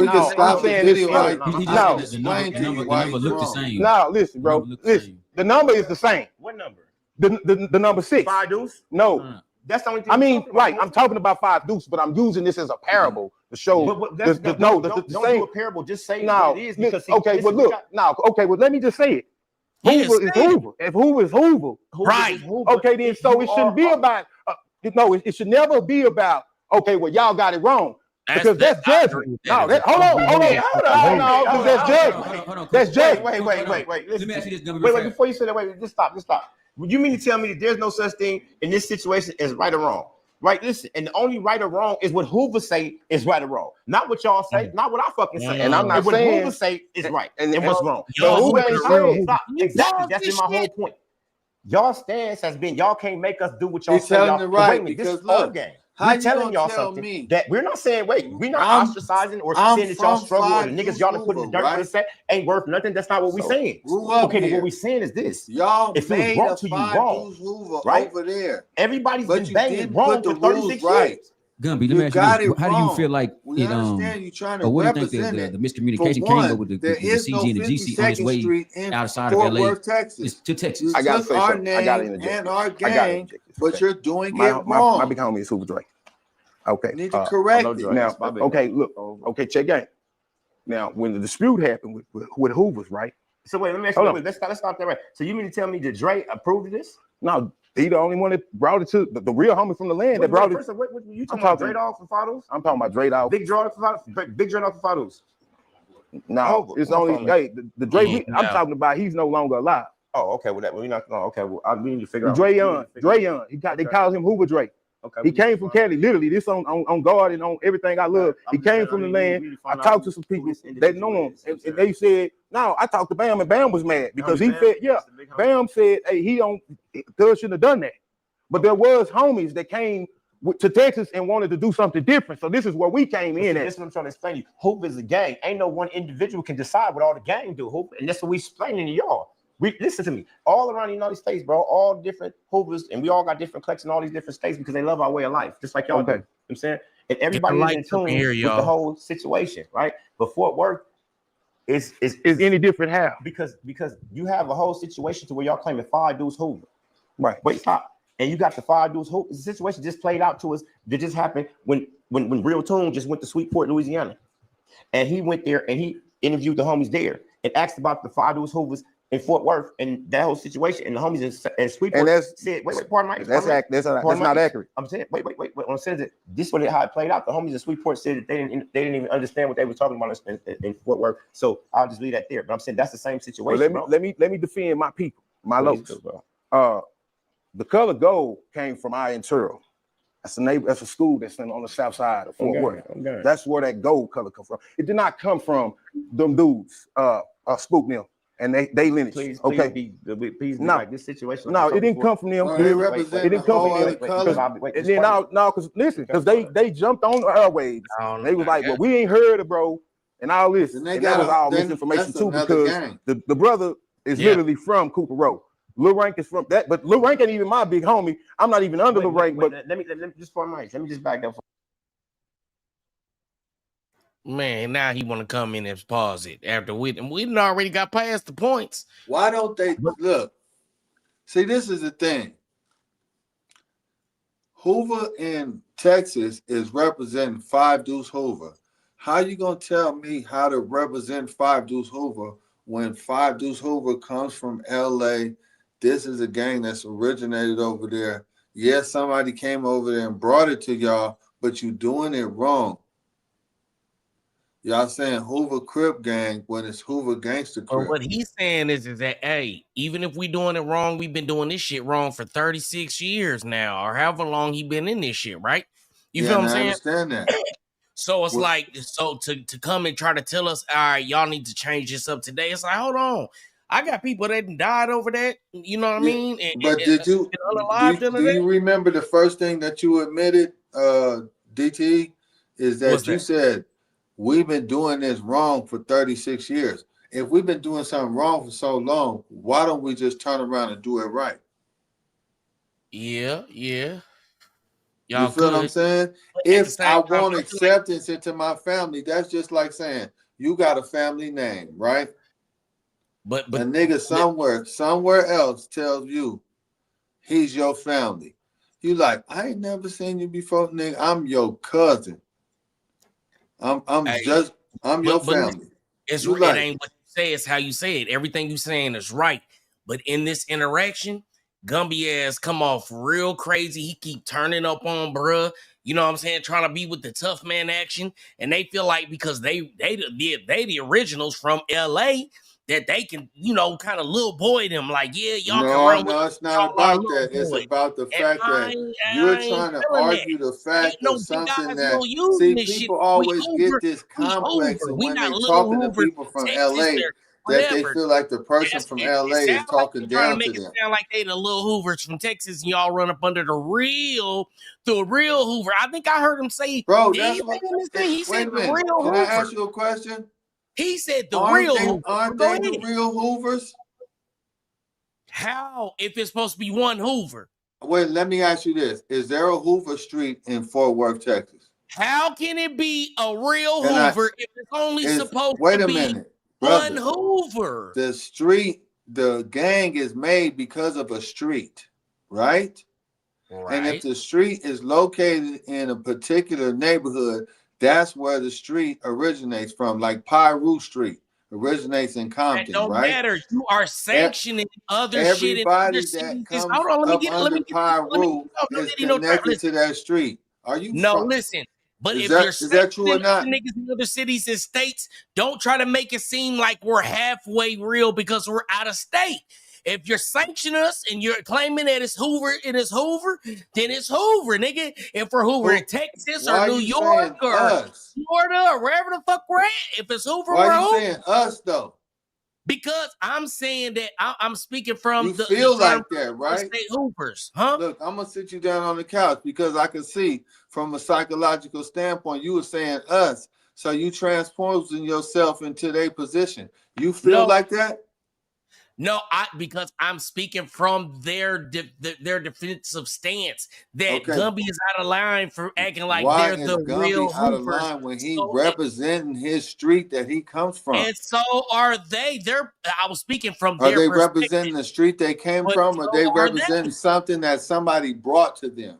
can stop the video right now. The number look the same. No, listen, bro. Listen. The number is the same. What number? The number 6. 5 Deuce? No. That's the only thing. I mean, right. I'm talking about 5 Deuce, but I'm using this as a parable to show. Don't do a parable. Just say what it is. Because okay, well, look. Now, okay, well, let me just say it. Hoover is Hoover. If Hoover is Hoover, right? Okay, then so it shouldn't be about. No, it should never be about. Okay, well, y'all got it wrong. Because that's judgment. No, hold on. No, that's judgment. That's judgment. Wait. Let me ask you this. Wait, before you say that, just stop. Would you mean to tell me that there's no such thing in this situation as right or wrong? Right, listen, and the only right or wrong is what Hoover say is right or wrong. Not what y'all say, not what I fucking say. And I'm not what saying Hoover say is right and and what's wrong. But who ain't said? Stop. Exactly, that's been my whole point. Y'all stance has been y'all can't make us do what y'all He's say. telling Y'all, the right, wait a minute, this because is all look, game. how We're you telling gonna y'all tell something me that we're not saying. Wait, we're not ostracizing or I'm saying that y'all from struggle or the 5 niggas Deuce y'all to put in the Hoover, dirt for the right? set ain't worth nothing. That's not what we're saying. Grew up Okay, but here. what we're saying is this: Y'all if it was made brought a to you 5 wrong, Deuce Hoover right? over there. Everybody's But been you banging didn't wrong put the for rules 36 right. years. Gumby, let You me ask got you it this: how do you wrong. feel like We it? understand you trying to Or where do you think represent the it. miscommunication For came one, up with the there is CG no and the GC on its 52nd way Street in outside Fort of LA Worth, Texas. to Texas? You I gotta took say our something. I gotta name interject and this. our I gotta gang, interject this. but Okay. you're doing it My wrong. big homie is Hoover Dre. Okay. Need to correct it. Now, okay, look. Okay, check out. Now, when the dispute happened with Hoover's, right? So wait, let me ask you. Let's stop that right. So you mean to tell me that Dre approved of this? No, he the only one that brought it to the real homie from the land that brought it. What you talking about? Dre Dog from Fados? I'm talking about Dre Dog. Big Dre Dog from Fados. No, it's only the Dre. I'm talking about. He's no longer alive. Oh, okay. Well, we're not. Oh, okay. Well, we need to figure out. Dre Young. They call him Hoover Dre. Okay. He came from Cali. Literally, this on guard and on everything I love. He came from the land. I talked to some people that know him, and they said, "No, I talked to Bam, and Bam was mad because he said, yeah, Bam said, hey, Thug shouldn't have done that." But there was homies that came to Texas and wanted to do something different. So this is where we came in at. This is what I'm trying to explain to you. Hoop is a gang. Ain't no one individual can decide what all the gang do. Hoop, and that's what we explaining to y'all. Listen to me. All around the United States, bro, all different hoopers, and we all got different collects in all these different states because they love our way of life, just like y'all do. You know what I'm saying? And everybody is in tune with the whole situation, right? But Fort Worth is any different how? Because you have a whole situation to where y'all claiming 5 Deuce Hoover. Right. Wait, stop. And you got the 5 Deuce Hoover. The situation just played out to us. That just happened when Real Tune just went to Sweetport, Louisiana. And he went there and he interviewed the homies there and asked about the 5 Deuce Hoovers in Fort Worth and that whole situation. And the homies in Sweetport said, wait, pardon me. That's not accurate. I'm saying, wait. When I'm saying that this is how it played out. The homies in Sweetport said that they didn't even understand what they were talking about in Fort Worth. So I'll just leave that there. But I'm saying that's the same situation. Well, let me defend my people, my locals. The color gold came from Iron Turl. That's a school that's on the south side of Fort Worth. Okay. That's where that gold color come from. It did not come from them dudes, Spook Mill, and they lineage. Please be like this situation. No, it didn't come from them. It didn't come from them. And then now, because they jumped on the airwaves. They was like, well, we ain't heard it, bro, and all this. And that was all misinformation too, because the brother is literally from Cooper Road. Lil Rank is from that, but Lil Rank ain't even my big homie. I'm not even under Lil Rank. But let me just let me just back up. Man, now he want to come in and pause it after we done already got past the points. Why don't they look? See, this is the thing. Hoover in Texas is representing 5 Deuce Hoover. How you gonna tell me how to represent 5 Deuce Hoover when 5 Deuce Hoover comes from LA? This is a gang that's originated over there. Yes, somebody came over there and brought it to y'all, but you doing it wrong. Y'all saying Hoover Crip gang when it's Hoover Gangster Crip. But what he's saying is that, hey, even if we doing it wrong, we've been doing this shit wrong for 36 years now, or however long he been in this shit, right? You feel what I'm saying? I understand that. So it's to come and try to tell us, all right, y'all need to change this up today. It's like, hold on. I got people that died over that, you know what I mean? But do you remember the first thing that you admitted, DT, is that you said, we've been doing this wrong for 36 years. If we've been doing something wrong for so long, why don't we just turn around and do it right? Yeah. You feel what I'm saying? If I want acceptance into my family, that's just like saying, you got a family name, right? But a nigga somewhere else tells you he's your family. You like, I ain't never seen you before, nigga. I'm your cousin. I'm your family. It ain't what you say, it's how you say it. Everything you saying is right. But in this interaction, Gumby ass come off real crazy. He keep turning up on bruh. You know what I'm saying? Trying to be with the tough man action. And they feel like because they the originals from LA, that they can, kind of little boy them like, yeah, y'all can No, run no, with it's not about that. It's about the fact that you're trying to argue the fact of something that, see, people always get this complex, and when they talking to people from LA, that they feel like the person from LA is talking down to them. Sound like they the little Hoovers from Texas, and y'all run up under the real Hoover. I think I heard him say, bro, he said the real Can Hoover. I ask you a question? He said the real Hoover. Aren't they the real Hoovers? How, if it's supposed to be one Hoover? Wait, let me ask you this. Is there a Hoover Street in Fort Worth, Texas? How can it be a real Hoover if it's only supposed to be one Hoover? The street, the gang is made because of a street, right? And if the street is located in a particular neighborhood, that's where the street originates from, like Pyru Street originates in Compton, don't right? matter. You are sanctioning other shit. Everybody that comes under Pyru is connected to that street. Are you? Listen. But if is that true or not? Niggas in other cities and states, don't try to make it seem like we're halfway real because we're out of state. If you're sanctioning us and you're claiming that it's Hoover, then it's Hoover, nigga. If we're Hoover in Texas or New York or Florida or wherever the fuck we're at, if it's Hoover, we're Hoover. Why you saying us though? Because I'm saying that I'm speaking from you feel like that, right? State Hoovers, huh? Look, I'm gonna sit you down on the couch because I can see from a psychological standpoint, you were saying us, so you transposing yourself into their position. You feel like that? No, because I'm speaking from their defensive stance that Gumby is out of line for acting like they're the real out of line when he representing his street that he comes from. And so are they. I was speaking from their perspective. Are they representing the street they came from, or they representing something that somebody brought to them?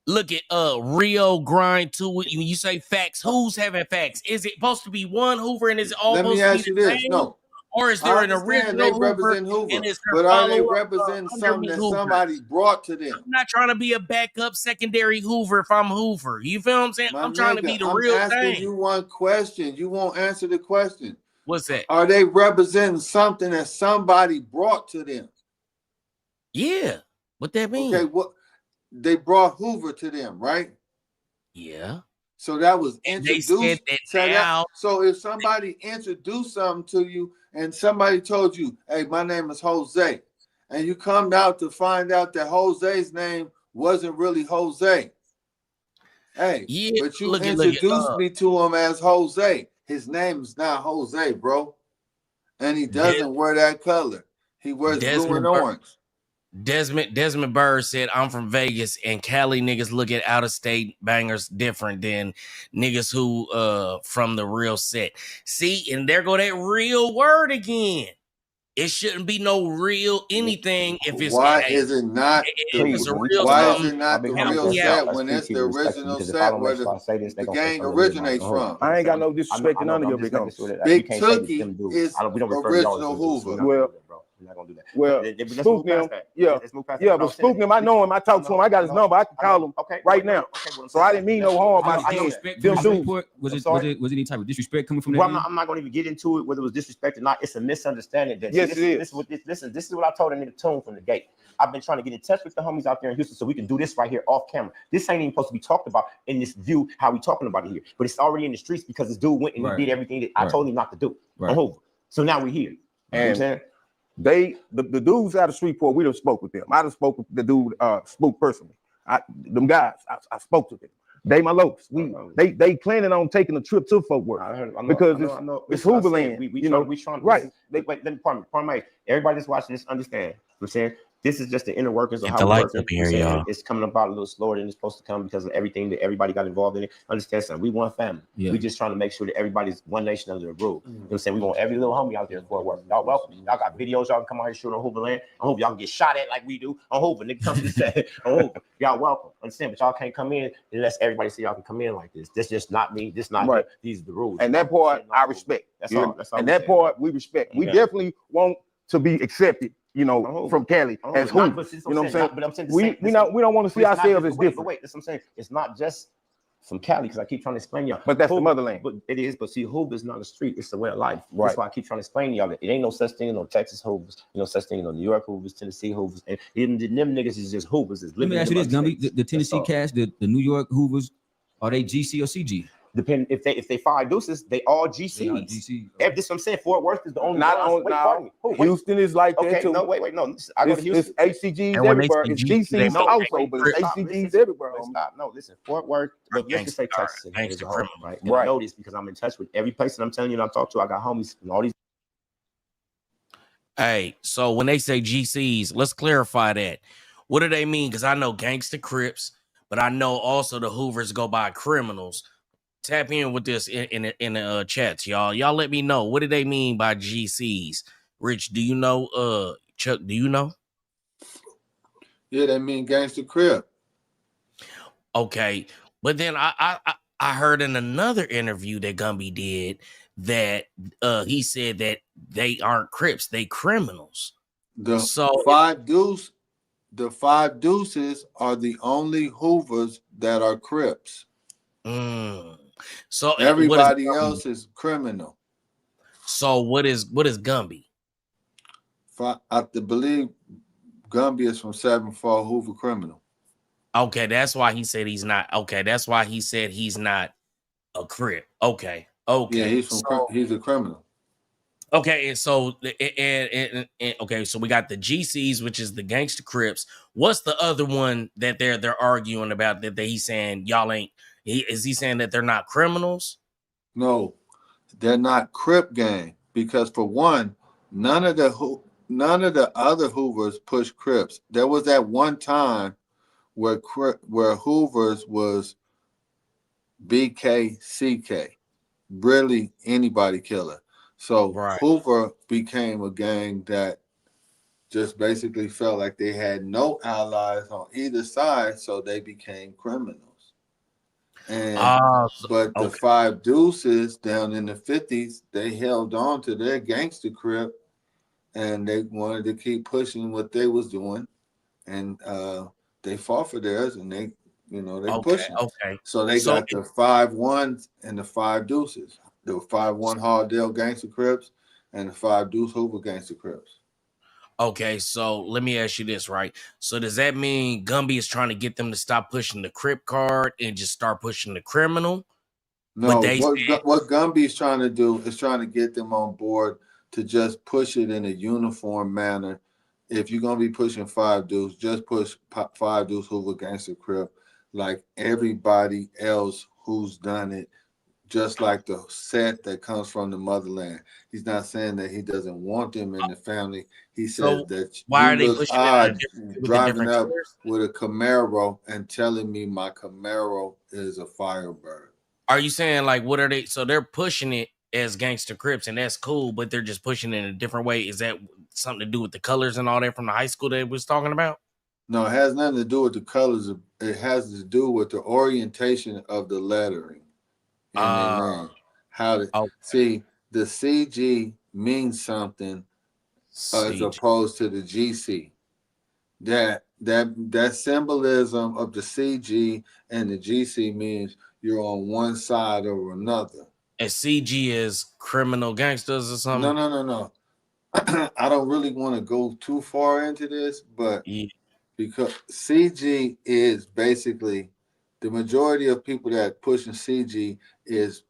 Look at Rio grind to it. When you say facts, who's having facts? Is it supposed to be one Hoover and is it all supposed to be the same? No. Or is there an original they represent Hoover, but are they representing something that somebody brought to them? I'm not trying to be a backup secondary Hoover if I'm Hoover. You feel what I'm saying? I'm trying to be the real thing. I'm asking you one question. You won't answer the question. What's that? Are they representing something that somebody brought to them? Yeah. What that mean? Okay, they brought Hoover to them, right? Yeah. So that was introduced. So if somebody introduced something to you and somebody told you, hey, my name is Jose, and you come out to find out that Jose's name wasn't really Jose. Hey, but you introduced me to him as Jose. His name is not Jose, bro. And he doesn't wear that color. He wears blue and orange. Desmond Bird said, I'm from Vegas and Cali niggas look at out of state bangers different than niggas who from the real set. See, and there go that real word again. It shouldn't be no real anything if it's why is it not the real set when it's the original set where the gang originates from? I ain't got no disrespect to none of your big homies. Big Tookie is original Hoover. Well, we're not gonna do that. Well, spook him, but spook him. I know him. I talk to him. I got his number. I can call him right now. So I didn't mean no harm by saying them dudes. Was any type of disrespect coming from that? Well, I'm not going to even get into it whether it was disrespect or not. It's a misunderstanding. Yes, it is. Listen, this is what I told him in the tune from the gate. I've been trying to get in touch with the homies out there in Houston so we can do this right here off camera. This ain't even supposed to be talked about in this view how we talking about it here, but it's already in the streets because this dude went and he did everything that I told him not to do. So now we're here. You know what I'm saying? The dudes out of Shreveport, we done spoke with them. I done spoke with the dude Spook personally. Them guys, I spoke to them. They my locs. They planning on taking a trip to Fort Worth because it's Hooverland. We trying right. Pardon me. Everybody that's watching this understand. I'm saying this is just the inner workings of how we work. It's coming about a little slower than it's supposed to come because of everything that everybody got involved in it. Understand something? We one family. We just trying to make sure that everybody's one nation under the rule. You know what I'm saying? We want every little homie out there in Fort Worth. Y'all welcome. Y'all got videos. Y'all can come out here shoot on Hooverland. I hope y'all can get shot at like we do on Hoover. Nigga, come to the set on Hoover. Y'all welcome. Understand? But y'all can't come in unless everybody say y'all can come in like this. This just not me. This not me. These are the rules. And that part I respect. That's all. And that part we respect. We definitely want to be accepted. From Cali as who? You know what I'm saying? We don't want to see ourselves as different. But wait, that's what I'm saying. It's not just from Cali, because I keep trying to explain y'all. But that's Hoover, the motherland. But it is. But see, Hoover's not a street. It's the way of life. Right. That's why I keep trying to explain to y'all that it ain't no such thing as no Texas Hoovers. No such thing as no New York Hoovers, Tennessee Hoovers. And even them niggas is just Hoovers. Let me ask you this, Gumby. The Tennessee cats, the New York Hoovers, are they GC or CG? Depending if they 5 deuces, they all GCs. They are GC. This what I'm saying. Fort Worth is the only Not one. on now. Houston is like that Okay, too. no, wait, no. I go to Houston. It's HCGs everywhere. It's DCs also, but it's HCGs everywhere. Stop. No, listen. Fort Worth. Let's just say Texas as a whole, right? And Right. I know this because I'm in touch with every place that I'm telling you that I talk to. I got homies and all these. Hey, so when they say GCs, let's clarify that. What do they mean? Because I know Gangsta Crips, but I know also the Hoovers go by criminals. Tap in with this in the chats, y'all. Y'all let me know. What do they mean by GCs? Rich, do you know? Chuck, do you know? Yeah, they mean Gangsta Crip. Okay, but then I heard in another interview that Gumby did that he said that they aren't Crips, they criminals. The 5 deuces are the only Hoovers that are Crips. So everybody else is criminal. So what is Gumby? I believe Gumby is from 7-4 Hoover criminal. Okay, that's why he said he's not. Okay, that's why he said he's not a Crip. Okay. Yeah, he's a criminal. Okay, and so and okay, so we got the GCs, which is the Gangsta Crips. What's the other one that they're arguing about that he's saying y'all ain't? Is he saying that they're not criminals? No, they're not Crip gang because for one, none of the other Hoovers push Crips. There was that one time where Hoovers was BKCK, really anybody killer. So Hoover became a gang that just basically felt like they had no allies on either side, so they became criminals. And but the 5 deuces down in the 50s, they held on to their gangster Crip, and they wanted to keep pushing what they was doing, and they fought for theirs, and they pushing. Okay. So they got the 5-1s and the 5 deuces, the 5-1 Hardale gangster Crips, and the 5 deuce Hoover gangster Crips. Okay, so let me ask you this, right? So does that mean Gumby is trying to get them to stop pushing the Crip card and just start pushing the criminal? No, what Gumby is trying to do is trying to get them on board to just push it in a uniform manner. If you're going to be pushing 5 deuce, just push 5 deuce Hoover gangster Crip like everybody else who's done it, just like the set that comes from the motherland. He's not saying that he doesn't want them in the family. He says that why are they look pushing odd with driving up colors? with a Camaro and telling me my Camaro is a Firebird. Are you saying like what are they? So they're pushing it as Gangster Crips, and that's cool, but they're just pushing it in a different way. Is that something to do with the colors and all that from the high school that it was talking about? No, it has nothing to do with the colors. It has to do with the orientation of the lettering. See, the CG means something as opposed to the GC. That symbolism of the CG and the GC means you're on one side or another. And CG is criminal gangsters or something? No. I don't really want to go too far into this, but because CG is basically the majority of people that pushing CG is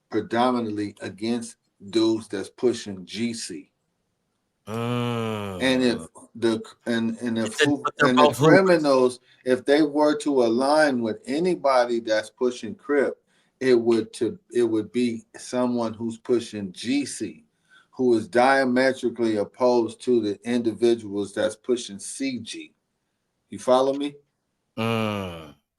predominantly against dudes that's pushing GC. And if the criminals, if they were to align with anybody that's pushing Crip, it would be someone who's pushing GC, who is diametrically opposed to the individuals that's pushing CG. You follow me?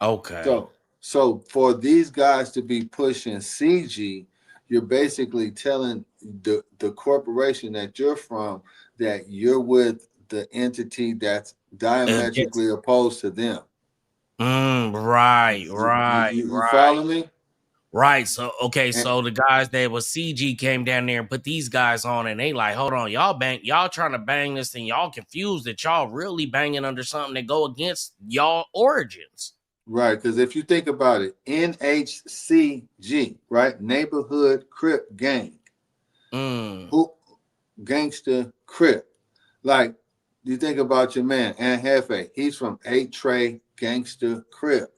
Okay. So for these guys to be pushing CG, you're basically telling the corporation that you're from that you're with the entity that's diametrically opposed to them. Right. You follow me? Right. So so the guys that was CG came down there and put these guys on, and they like, hold on, y'all trying to bang this thing, y'all confused that y'all really banging under something that go against y'all origins. Right, because if you think about it, NHCG, right? Neighborhood Crip Gang. Who gangster Crip. Like, you think about your man, Anhefe, he's from 8 Trey Gangster Crip.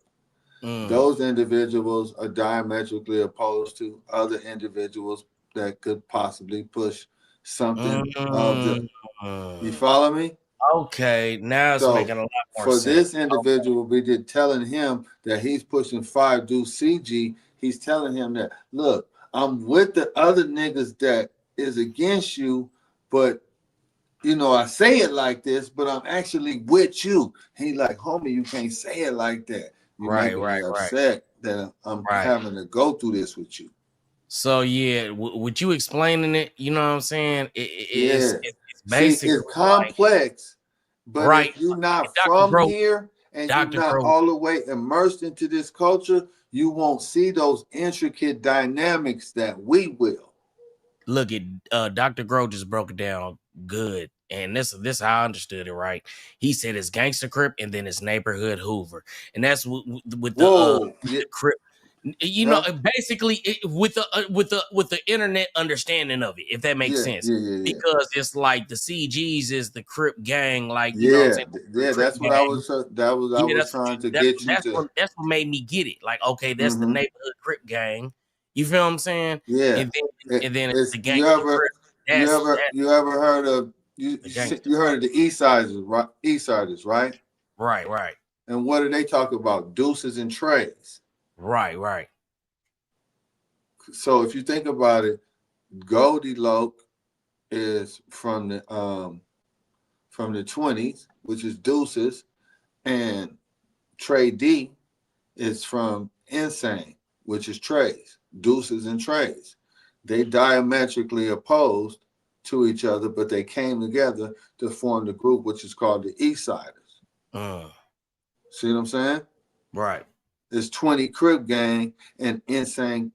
Those individuals are diametrically opposed to other individuals that could possibly push something of the. You follow me? Okay, now it's making a lot more for sense. this individual, we did telling him that he's pushing 5 Deuce CG. He's telling him that, look, I'm with the other niggas that is against you, but you know, I say it like this, but I'm actually with you. He like, homie, you can't say it like that. You making me upset that I'm having to go through this with you. So yeah, with you explaining it, you know what I'm saying? It's basically it's complex, but if you're not from here and you're not all the way immersed into this culture, you won't see those intricate dynamics that we will. Look at Dr. Grow just broke it down good. And this how I understood it, right? He said it's gangster Crip and then it's neighborhood Hoover. And that's with the Crip. You know, basically with the internet understanding of it, if that makes sense. Because it's like the CGs is the Crip gang, like you know what I'm saying? That's what I was trying to get you to. That's what made me get it. Like, okay, that's the neighborhood Crip gang. You feel what I'm saying? Yeah. And then it's the gang. You ever heard of you heard of the Eastsiders, right? Eastsiders, right? Right. And what do they talk about? Deuces and Trays. Right. So if you think about it, Goldie Loke is from the 20s, which is Deuces, and Trey D is from Insane, which is Trays. Deuces and Trays. They diametrically opposed to each other, but they came together to form the group, which is called the Eastsiders. See what I'm saying? Right. There's 20 Crip Gang and Insane.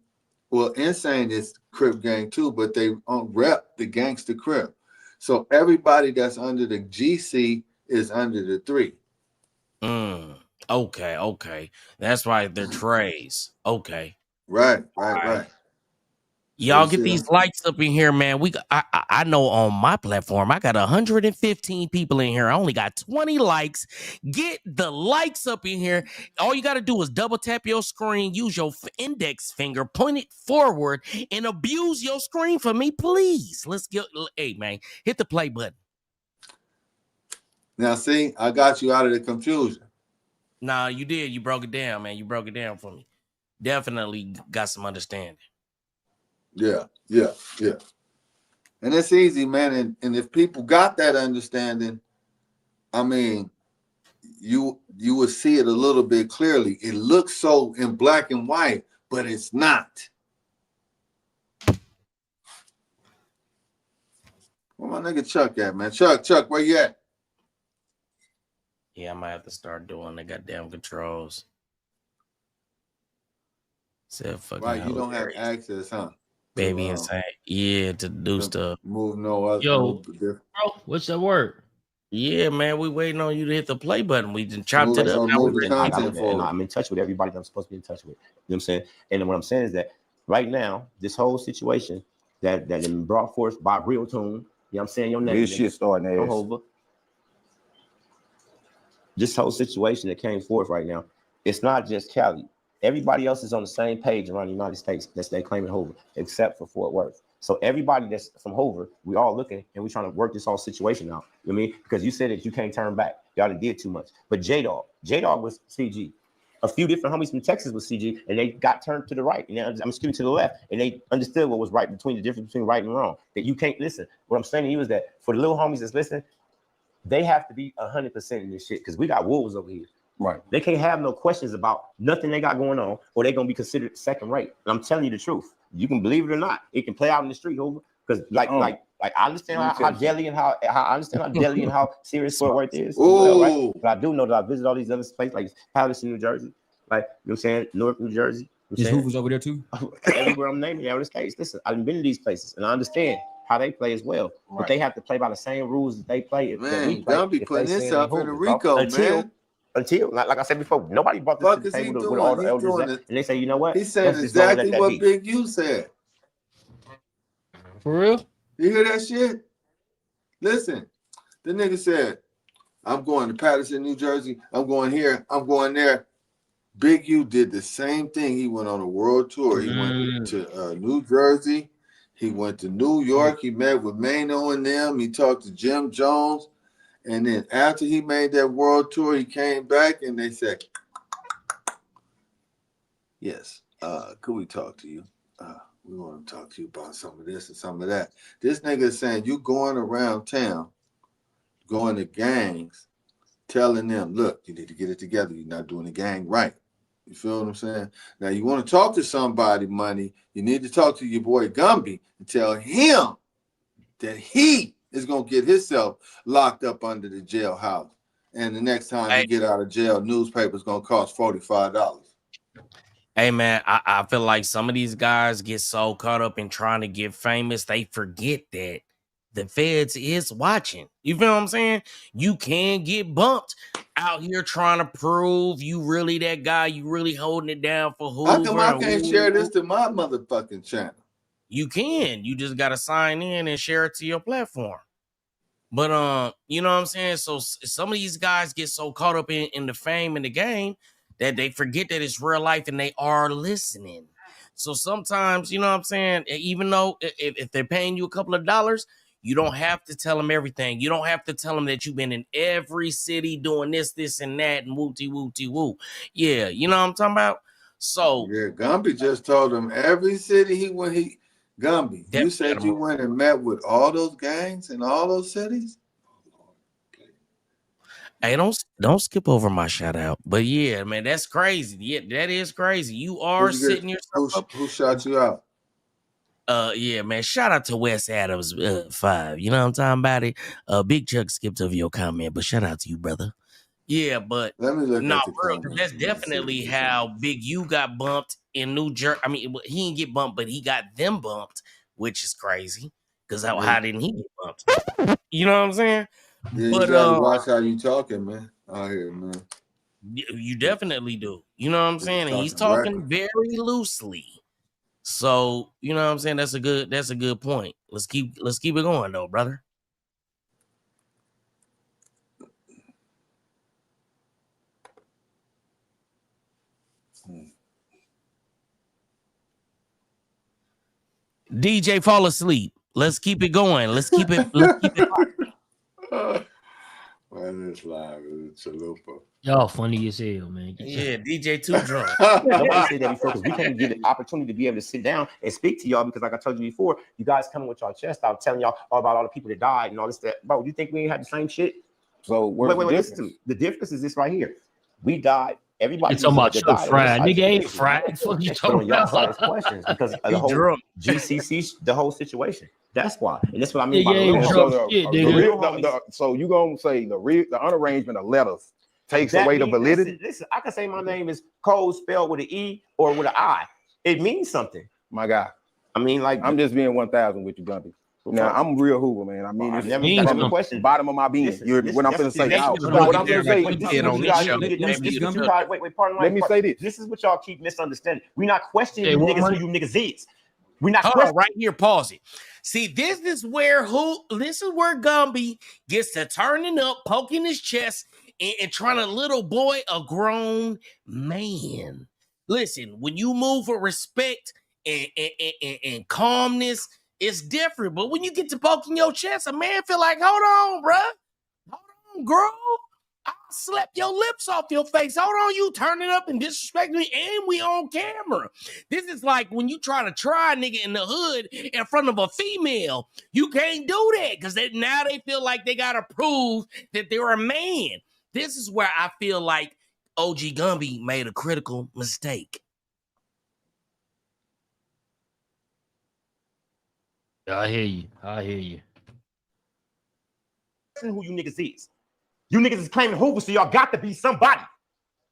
Well, Insane is Crip Gang too, but they rep the Gangster Crip. So everybody that's under the GC is under the 3. Okay. That's why they're Trays. Okay. Right. Y'all get these likes up in here, man. I know on my platform, I got 115 people in here. I only got 20 likes. Get the likes up in here. All you got to do is double tap your screen, use your index finger, point it forward, and abuse your screen for me, please. Let's get, hey, man, hit the play button. Now, see, I got you out of the confusion. Nah, you did. You broke it down, man. You broke it down for me. Definitely got some understanding. Yeah. And it's easy, man. And if people got that understanding, I mean, you would see it a little bit clearly. It looks so in black and white, but it's not. Where my nigga Chuck at, man? Chuck, where you at? Yeah, I might have to start doing the goddamn controls. Right, you don't have access, huh? Baby insane. Yeah, to do stuff. Move no other. Yo, bro, what's that word? Yeah, man, we waiting on you to hit the play button. We just chopped it up. I'm in touch with everybody that I'm supposed to be in touch with. You know what I'm saying? And what I'm saying is that right now, this whole situation that been brought forth by Real Tune, you know what I'm saying? Your name. This shit starting ass. This whole situation that came forth right now, it's not just Cali. Everybody else is on the same page around the United States that's they claiming Hoover, except for Fort Worth. So everybody that's from Hoover, we all looking and we trying to work this whole situation out. You know what I mean? Because you said that you can't turn back. Y'all did too much. But J-Dog was CG. A few different homies from Texas was CG, and they got turned to the right. And I'm excuse me, to the left, and they understood what was right between the difference between right and wrong. That you can't listen. What I'm saying to you is that for the little homies that's listening, they have to be 100% in this shit because we got wolves over here. Right. They can't have no questions about nothing they got going on, or they're gonna be considered second rate. And I'm telling you the truth. You can believe it or not. It can play out in the street, over because like I understand how deadly and how I understand how deadly and how serious Fort Worth is. Well, right? But I do know that I visit all these other places like Patterson, New Jersey, like you know what I'm saying, Newark, New Jersey. Is Hoover's over there too? Everywhere I'm naming out of the states. Listen, I've been to these places and I understand how they play as well, but they have to play by the same rules that they play. Man, they'll be putting this up in a Rico, man. until, like I said before, nobody brought this to the table with all the elders, and they say, you know what? He's saying exactly what Big U said. For real? You hear that shit? Listen, the nigga said, I'm going to Patterson, New Jersey. I'm going here. I'm going there. Big U did the same thing. He went on a world tour. He went to New Jersey. He went to New York. He met with Mano and them. He talked to Jim Jones. And then after he made that world tour, he came back and they said, yes, could we talk to you? We want to talk to you about some of this and some of that. This nigga is saying you going around town, going to gangs, telling them, look, you need to get it together. You're not doing the gang right. You feel what I'm saying? Now, you want to talk to somebody, Money, you need to talk to your boy Gumby and tell him that he is going to get himself locked up under the jailhouse. And the next time he get out of jail, newspaper's going to cost $45. Hey, man, I feel like some of these guys get so caught up in trying to get famous, they forget that the feds is watching. You feel what I'm saying? You can get bumped out here trying to prove you really that guy. You really holding it down for who? How come I can't share this to my motherfucking channel? You can. You just got to sign in and share it to your platform. But, you know what I'm saying? So some of these guys get so caught up in the fame and the game that they forget that it's real life and they are listening. So sometimes, you know what I'm saying? Even though if they're paying you a couple of dollars, you don't have to tell them everything. You don't have to tell them that you've been in every city doing this, and that, and woo. Yeah, you know what I'm talking about? So yeah, Gumby just told him every city he went. Gumby, you said you went and met with all those gangs in all those cities? Hey, don't skip over my shout out. But yeah, man, that's crazy. Yeah, that is crazy. You are sitting yourself up. Who shot you out? Yeah, man. Shout out to Wes Adams 5. You know what I'm talking about? It. Big Chuck skipped over your comment, but shout out to you, brother. Yeah, but let me look at the bro, that's definitely how Big U got bumped in New Jersey. I mean, he didn't get bumped, but he got them bumped, which is crazy. Because how didn't he get bumped? You know what I'm saying? Yeah, but you gotta watch how you talking, man. Out here, man. You definitely do. You know what I'm saying? And he's talking very loosely. So, you know what I'm saying? That's a good point. Let's keep it going though, brother. DJ, fall asleep. Let's keep it going. Let's keep it. Man, it's live. It's chalupa. Y'all funny as hell, man. Yeah, DJ too drunk. Nobody said that before because we can't get the opportunity to be able to sit down and speak to y'all because, like I told you before, you guys coming with y'all chest out telling y'all all about all the people that died and all this stuff. Bro, you think we ain't had the same shit? So wait, listen to me. The difference is this right here. We died. Everybody talking about Chuck fried. Nigga ain't fried. What you talking about? Questions because of the whole GCC, the whole situation. That's why, and that's what I mean by so you gonna say the unarrangement of letters takes away the validity? Listen, I can say my name is Cole spelled with an E or with an I. It means something, my guy. I mean, like I'm just being 1,000 with you, Gumpy. Now I'm real Hoover, man. I mean, it's from the question, bottom of my being. What I'm gonna say. What I'm gonna say. Wait, pardon. Let me say this. This is what y'all keep misunderstanding. We're not questioning you niggas who you niggas is. We're not right here. Pause it. See, this is where Gumby gets to turning up, poking his chest, and trying to little boy a grown man. Listen, when you move with respect and calmness, it's different. But when you get to poking your chest, a man feel like, hold on, bruh. Hold on, girl. I'll slap your lips off your face. Hold on, you turning up and disrespecting me, and we on camera. This is like when you try a nigga in the hood in front of a female. You can't do that because now they feel like they got to prove that they're a man. This is where I feel like OG Gumby made a critical mistake. I hear you. Who you niggas is. You niggas is claiming Hoover, so y'all got to be somebody.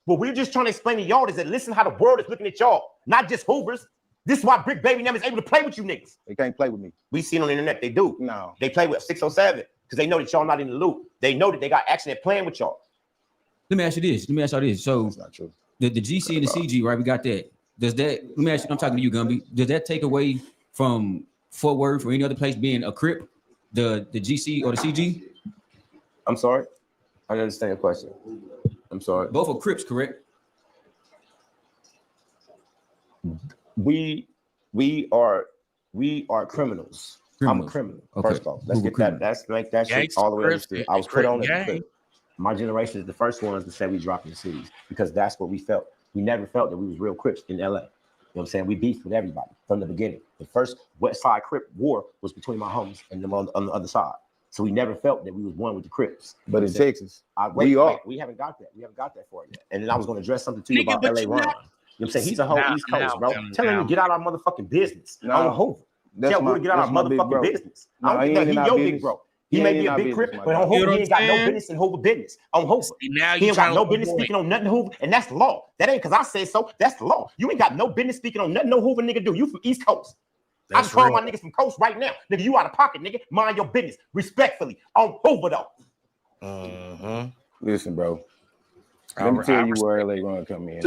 What we're just trying to explain to y'all is that listen how the world is looking at y'all, not just Hoovers. This is why Brick Baby them is able to play with you niggas. They can't play with me. We seen on the internet they do. No. They play with 607 because they know that y'all not in the loop. They know that they got action at playing with y'all. Let me ask you this. So that's not true. The GC and the CG, right? We got that. Does that? Let me ask you. I'm talking to you, Gumby. Does that take away from Fort Worth or any other place being a Crip, the GC or the CG? I'm sorry. I don't understand your question. I'm sorry. Both are Crips, correct? We are criminals. I'm a criminal. Okay. First off, let's get that. Let's make that shit all the way understood. I was put on as a Crip. My generation is the first ones to say we dropped in the cities because that's what we felt. We never felt that we was real Crips in LA. You know what I'm saying? We beefed with everybody from the beginning. The first West Side Crip war was between my homies and them on the other side. So we never felt that we was one with the Crips. But in Texas, we haven't got that. We haven't got that for yet. And then I was going to address something to you about LA Ron. You know what I'm saying? He's a whole East Coast, bro. Tell him to get out of our motherfucking business. On Hoover. Tell him to get out of our motherfucking business. I don't think he's your big bro. He may be a big Crip, but on Hoover, he ain't got no business in Hoover business. On Hoover. He ain't got no business speaking on nothing Hoover, and that's the law. That ain't because I said so. That's the law. You ain't got no business speaking on nothing no Hoover nigga do. You from East Coast. I can call my niggas from Coast right now. Nigga, you out of pocket, nigga. Mind your business. Respectfully. On Hoover, though. Listen, bro. Let me tell you where LA Ron come in.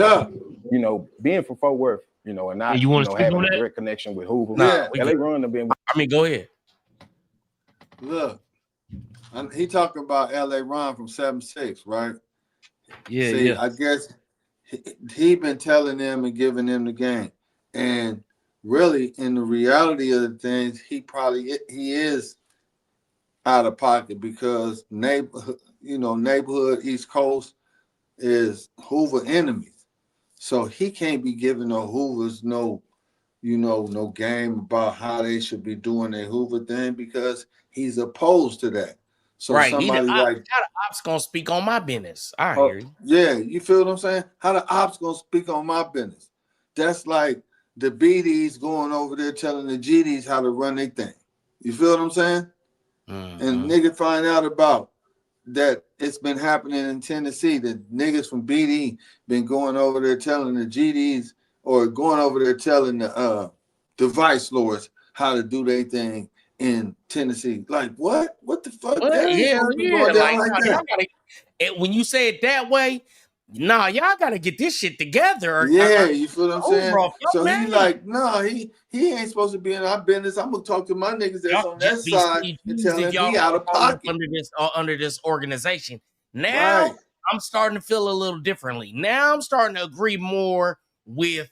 You know, being from Fort Worth, you know, and not having a direct connection with Hoover. LA Ron have been. I mean, go ahead. Look, he talking about LA Ron from 7-6, right? Yeah, See, yeah. I guess he been telling them and giving them the game. And really, in the reality of the things, he is out of pocket because neighborhood East Coast is Hoover enemies. So he can't be giving no Hoovers no game about how they should be doing their Hoover thing because he's opposed to that. So somebody how the ops gonna speak on my business? I hear you. Yeah, you feel what I'm saying? How the ops gonna speak on my business? That's like the BDs going over there telling the GDs how to run their thing. You feel what I'm saying? And nigga find out about that it's been happening in Tennessee that niggas from BD been going over there telling the GDs or going over there telling the vice lords how to do their thing in Tennessee. Like what? What the fuck? When you say it that way, y'all gotta get this shit together. You feel what I'm saying? So he like, he ain't supposed to be in our business. I'm gonna talk to my niggas that's on that side and tell him he out of pocket under this organization. Now I'm starting to feel a little differently. Now I'm starting to agree more with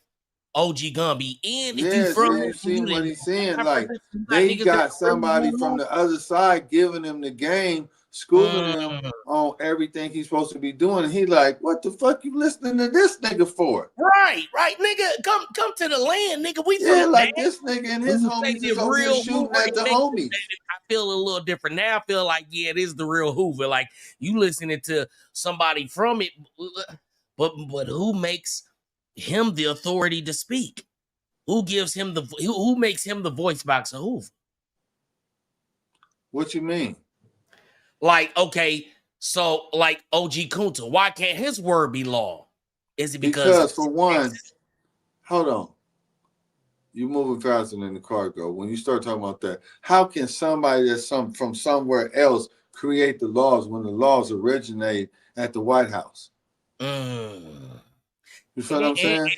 OG Gumby. And if you from see what he's saying, like they got somebody from the other side giving him the game, schooling him on everything he's supposed to be doing. And he like, what the fuck you listening to this nigga for? Right, nigga. Come to the land, nigga. We like this nigga and his homies is over here shooting at the homies. I feel a little different now. I feel like, it is the real Hoover. Like you listening to somebody from it, but who makes him the authority to speak? Who gives him who makes him the voice box of Hoover? What you mean? Like, okay, so like OG Kunta, why can't his word be law? Is it because for one, hold on. You moving faster than the car go. When you start talking about that, how can somebody that's from somewhere else create the laws when the laws originate at the White House? You feel what I'm saying?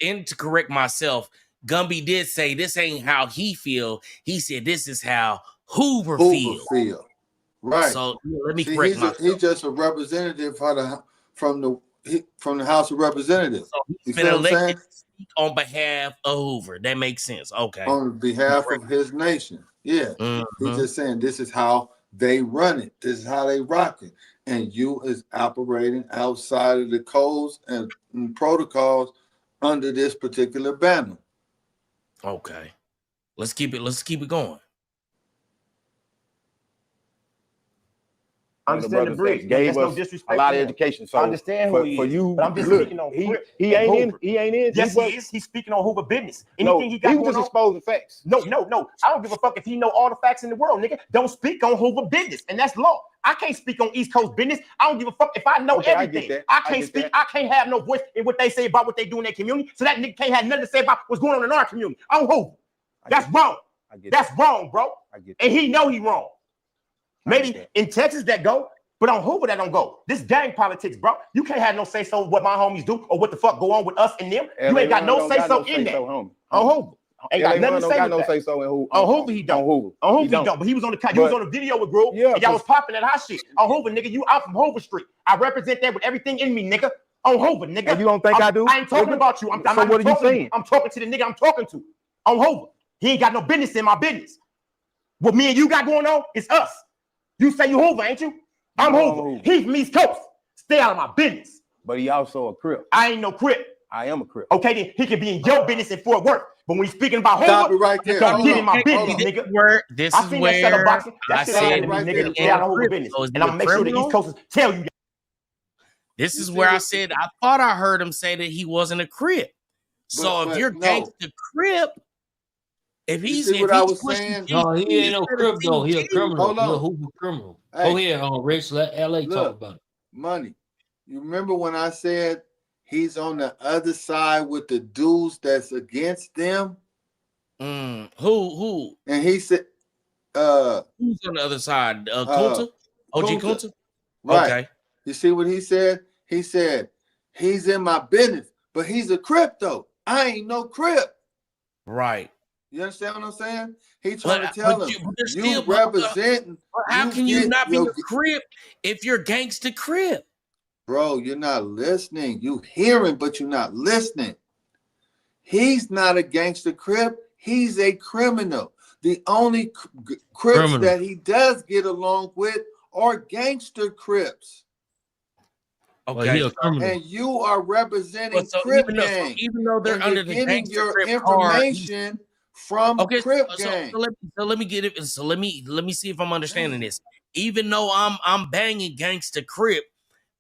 And to correct myself, Gumby did say this ain't how he feel. He said this is how Hoover feel. Right. So let me correct myself. He's just a representative from the House of Representatives. So he's been elected to speak on behalf of Hoover. That makes sense. Okay. On behalf of his nation. Yeah. He's just saying this is how they run it. This is how they rock it. And you is operating outside of the codes and protocols under this particular banner. Okay. Let's keep it going. I understand the bridge. Gave no us disrespect a lot of education. So I understand who he is. you, but I'm just look, speaking on he ain't in. Yes, he is. He's speaking on Hoover business. Anything he got he going was just on. exposing facts. No. I don't give a fuck if he know all the facts in the world, nigga. Don't speak on Hoover business, and that's law. I can't speak on East Coast business. I don't give a fuck if I know everything. I can't speak. I can't have no voice in what they say about what they do in their community. So that nigga can't have nothing to say about what's going on in our community. I'm Hoover. That's wrong. That's wrong, bro. And he know he wrong. Maybe in Texas that go, But on Hoover, that don't go. This gang politics, bro. You can't have no say so what my homies do or what the fuck go on with us and them. You ain't got no say so in that. On Hoover. Ain't got nothing to say with that. On Hoover, he don't. On Hoover, he don't. But he was on the you was on the video with Groove, and y'all was popping that hot shit. On Hoover, nigga, I'm from Hoover Street. I represent that with everything in me, nigga. On Hoover, nigga. And you don't think I do? I ain't talking about you. So what are you saying? I'm talking to the nigga I'm talking to. On Hoover. He ain't got no business in my business. What me and you got going on is us. You say you Hoover, ain't you? I'm Hoover. He's from East Coast. Stay out of my business. But he also a Crip. I ain't no Crip. I am a Crip. Okay, then he can be in your business in Fort Worth. But when we speaking about Hoover, stop it right there. Start getting my business, nigga. This is where I said right there. Stay out of Hoover business. And I'm gonna make sure the East Coasters tell you that. This is where I said I thought I heard him say that he wasn't a Crip. So if you're gangster Crip, if he's what I was saying, no, he ain't no Crip though. He a criminal. He a Hoover criminal. Hey, go ahead, Rich. Let LA talk about it. Money. You remember when I said he's on the other side with the dudes that's against them? Who? And he said, who's on the other side? Kunta? OG Kunta? Right. Okay. You see what he said? He said, he's in my business, but he's a Crip though. I ain't no Crip. Right. You understand what I'm saying? He trying to tell him, you representing. How can you not be a Crip if you're gangster Crip? Bro, you're not listening. You hearing, but you're not listening. He's not a gangster Crip. He's a criminal. The only Crips that he does get along with are gangster Crips. Okay, and you are representing Crip gang. Even though they're under the getting your information from Crip gang. So let me get it. So let me see if I'm understanding this. Even though I'm banging gangster Crip,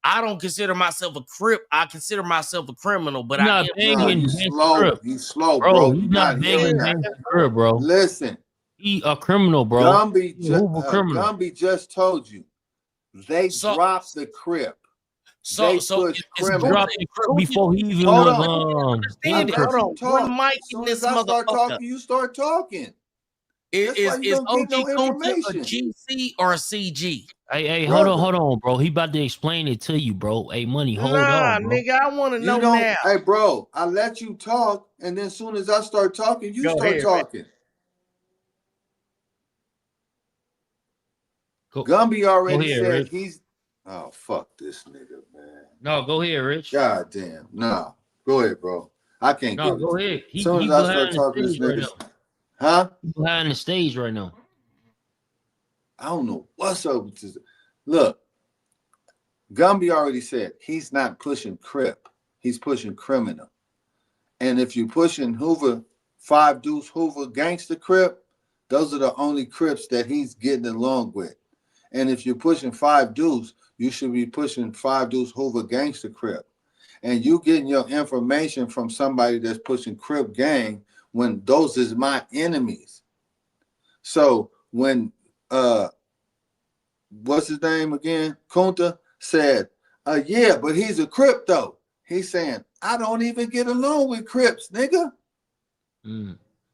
I don't consider myself a Crip. I consider myself a criminal. But I am you slow, bro. You're not banging gangster Crip, bro. Listen, he a criminal, bro. Gumby just told you they dropped the Crip. So it's dropped the Crip before he even hold on. One mic in this motherfucker. You start talking. Is OG Kunta a GC or a CG? Hey, hold on, bro. He about to explain it to you, bro. Hey, Money, hold on, bro. Nigga, I want to know now. Hey, bro, I let you talk, and then as soon as I start talking, you start talking. Gumby already said Rich. He's. Oh, fuck this nigga, man. No, go ahead, Rich. God damn. No. Go ahead, bro. I can't get it. Go ahead. As soon as I start talking to this nigga. Huh? He's behind the stage right now. I don't know what's up with this. Look, Gumby already said he's not pushing Crip. He's pushing criminal. And if you're pushing Hoover, 5 Deuce Hoover gangster Crip, those are the only Crips that he's getting along with. And if you're pushing 5 Deuce, you should be pushing 5 Deuce Hoover gangster Crip. And you getting your information from somebody that's pushing Crip gang when those is my enemies. So when what's his name again? Kunta said, yeah, but he's a Crip though. He's saying, I don't even get along with Crips, nigga.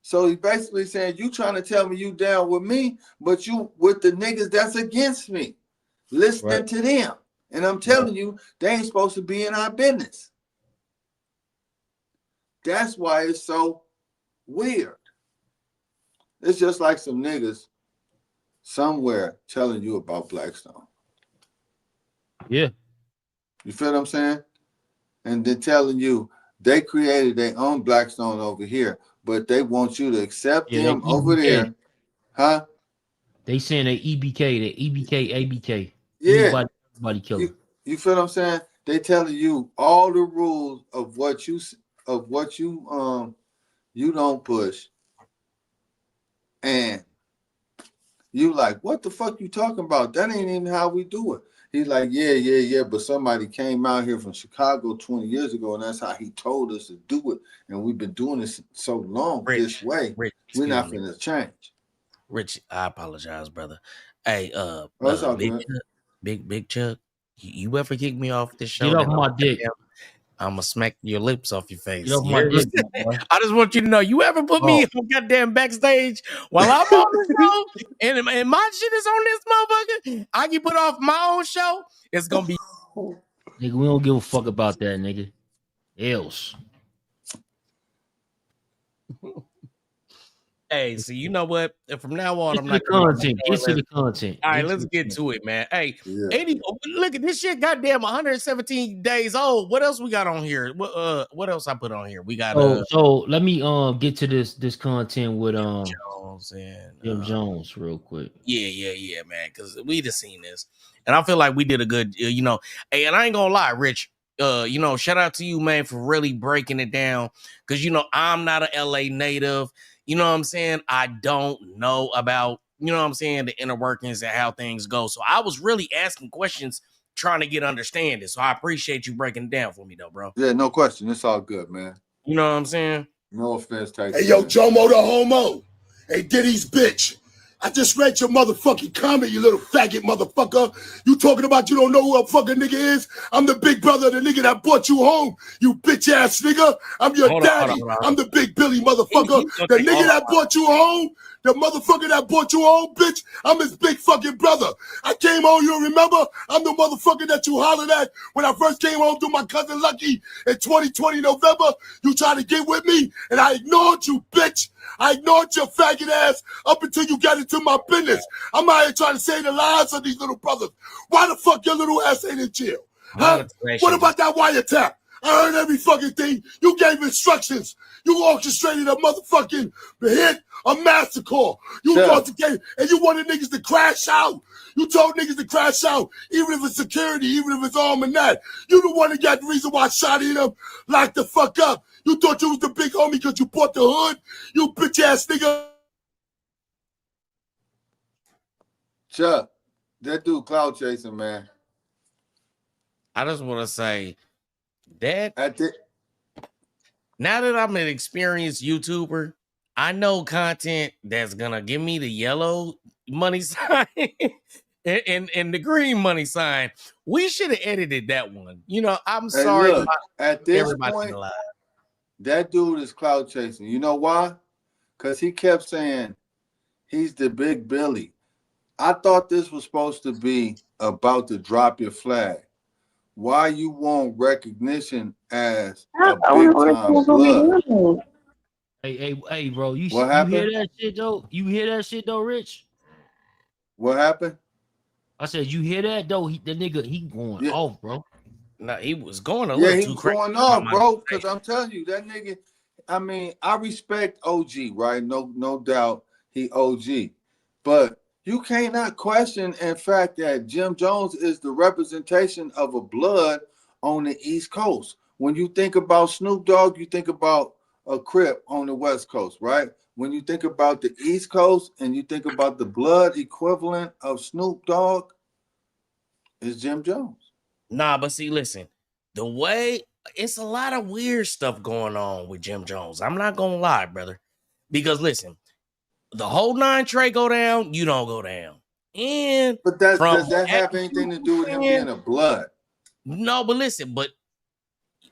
So he basically saying, you trying to tell me you down with me, but you with the niggas that's against me, listening to them. And I'm telling you, they ain't supposed to be in our business. That's why it's so weird. It's just like some niggas somewhere telling you about Blackstone. Yeah. You feel what I'm saying? And then telling you they created their own Blackstone over here, but they want you to accept them over there. Huh? They saying they EBK, they EBK, ABK. Yeah. Everybody kill them. You feel what I'm saying? They telling you all the rules of what you you don't push. And you like, what the fuck you talking about? That ain't even how we do it. He's like, yeah, but somebody came out here from Chicago 20 years ago, and that's how he told us to do it. And we've been doing this so long this way. We're not going to change. Rich, I apologize, brother. Hey, Big Chuck, you ever kick me off this show? Get off my dick. I'ma smack your lips off your face. Get off my dick, boy. I just want you to know, you ever put me on goddamn backstage while I'm on the show and my shit is on this motherfucker, I can put off my own show, it's gonna be Nigga, we don't give a fuck about that, nigga. Else. Hey, so you know what? From now on, Get I'm to not the content. Get to the content. All right, let's get to it, man. Hey, 80, look at this shit. Goddamn, 117 days old. What else we got on here? What else I put on here? We got. So let me get to this content with Jones and Jim Jones real quick. Yeah, man. Because we just seen this, and I feel like we did a good. Hey, and I ain't gonna lie, Rich. Shout out to you, man, for really breaking it down. Because I'm not an LA native. You know what I'm saying? I don't know about, the inner workings and how things go. So I was really asking questions, trying to get understanding. So I appreciate you breaking it down for me, though, bro. Yeah, no question. It's all good, man. You know what I'm saying? No offense, Tyson. Hey, yo, Jomo the homo. Hey, Diddy's bitch. I just read your motherfucking comment, you little faggot motherfucker. You talking about you don't know who a fucking nigga is? I'm the big brother of the nigga that brought you home, you bitch ass nigga. I'm your daddy. Hold on. I'm the big Billy motherfucker. The nigga that brought you home, the motherfucker that brought you home, bitch. I'm his big fucking brother. I came home, you remember? I'm the motherfucker that you hollered at when I first came home to my cousin Lucky in 2020 November. You tried to get with me, and I ignored you, bitch. I ignored your faggot ass up until you got into my business. I'm out here trying to save the lives of these little brothers. Why the fuck your little ass ain't in jail? Huh? What about that wiretap? I heard every fucking thing. You gave instructions. You orchestrated a motherfucking hit, a massacre. You brought the game, and you wanted niggas to crash out. You told niggas to crash out, even if it's security, even if it's arm and that. You the one that got the reason why Shotty them locked the fuck up. You thought you was the big homie because you bought the hood? You bitch ass nigga. Chuck, that dude cloud chasing, man. I just want to say that now that I'm an experienced YouTuber, I know content that's gonna give me the yellow money sign and the green money sign. We should have edited that one. I'm sorry. Look, at this point, that dude is cloud chasing. You know why? Because he kept saying he's the big Billy. I thought this was supposed to be about to drop your flag. Why you want recognition as a big time blood? Hey, bro, you hear that shit though? You hear that shit though, Rich? What happened? I said, you hear that though? The nigga, he going off, bro. No, he was going a little too crazy. Going off, bro. Because I'm telling you, that nigga. I mean, I respect OG, right? No doubt, he OG, but you cannot question in fact that Jim Jones is the representation of a blood on the East Coast. When you think about Snoop Dogg, you think about a Crip on the West Coast, right? When you think about the East Coast and you think about the blood equivalent of Snoop Dogg, is Jim Jones. Nah, but see, listen, the way it's a lot of weird stuff going on with Jim Jones. I'm not gonna lie, brother, because listen, the whole 9 Trey go down, you don't go down. But does that have anything to do with him being a blood? No, but listen,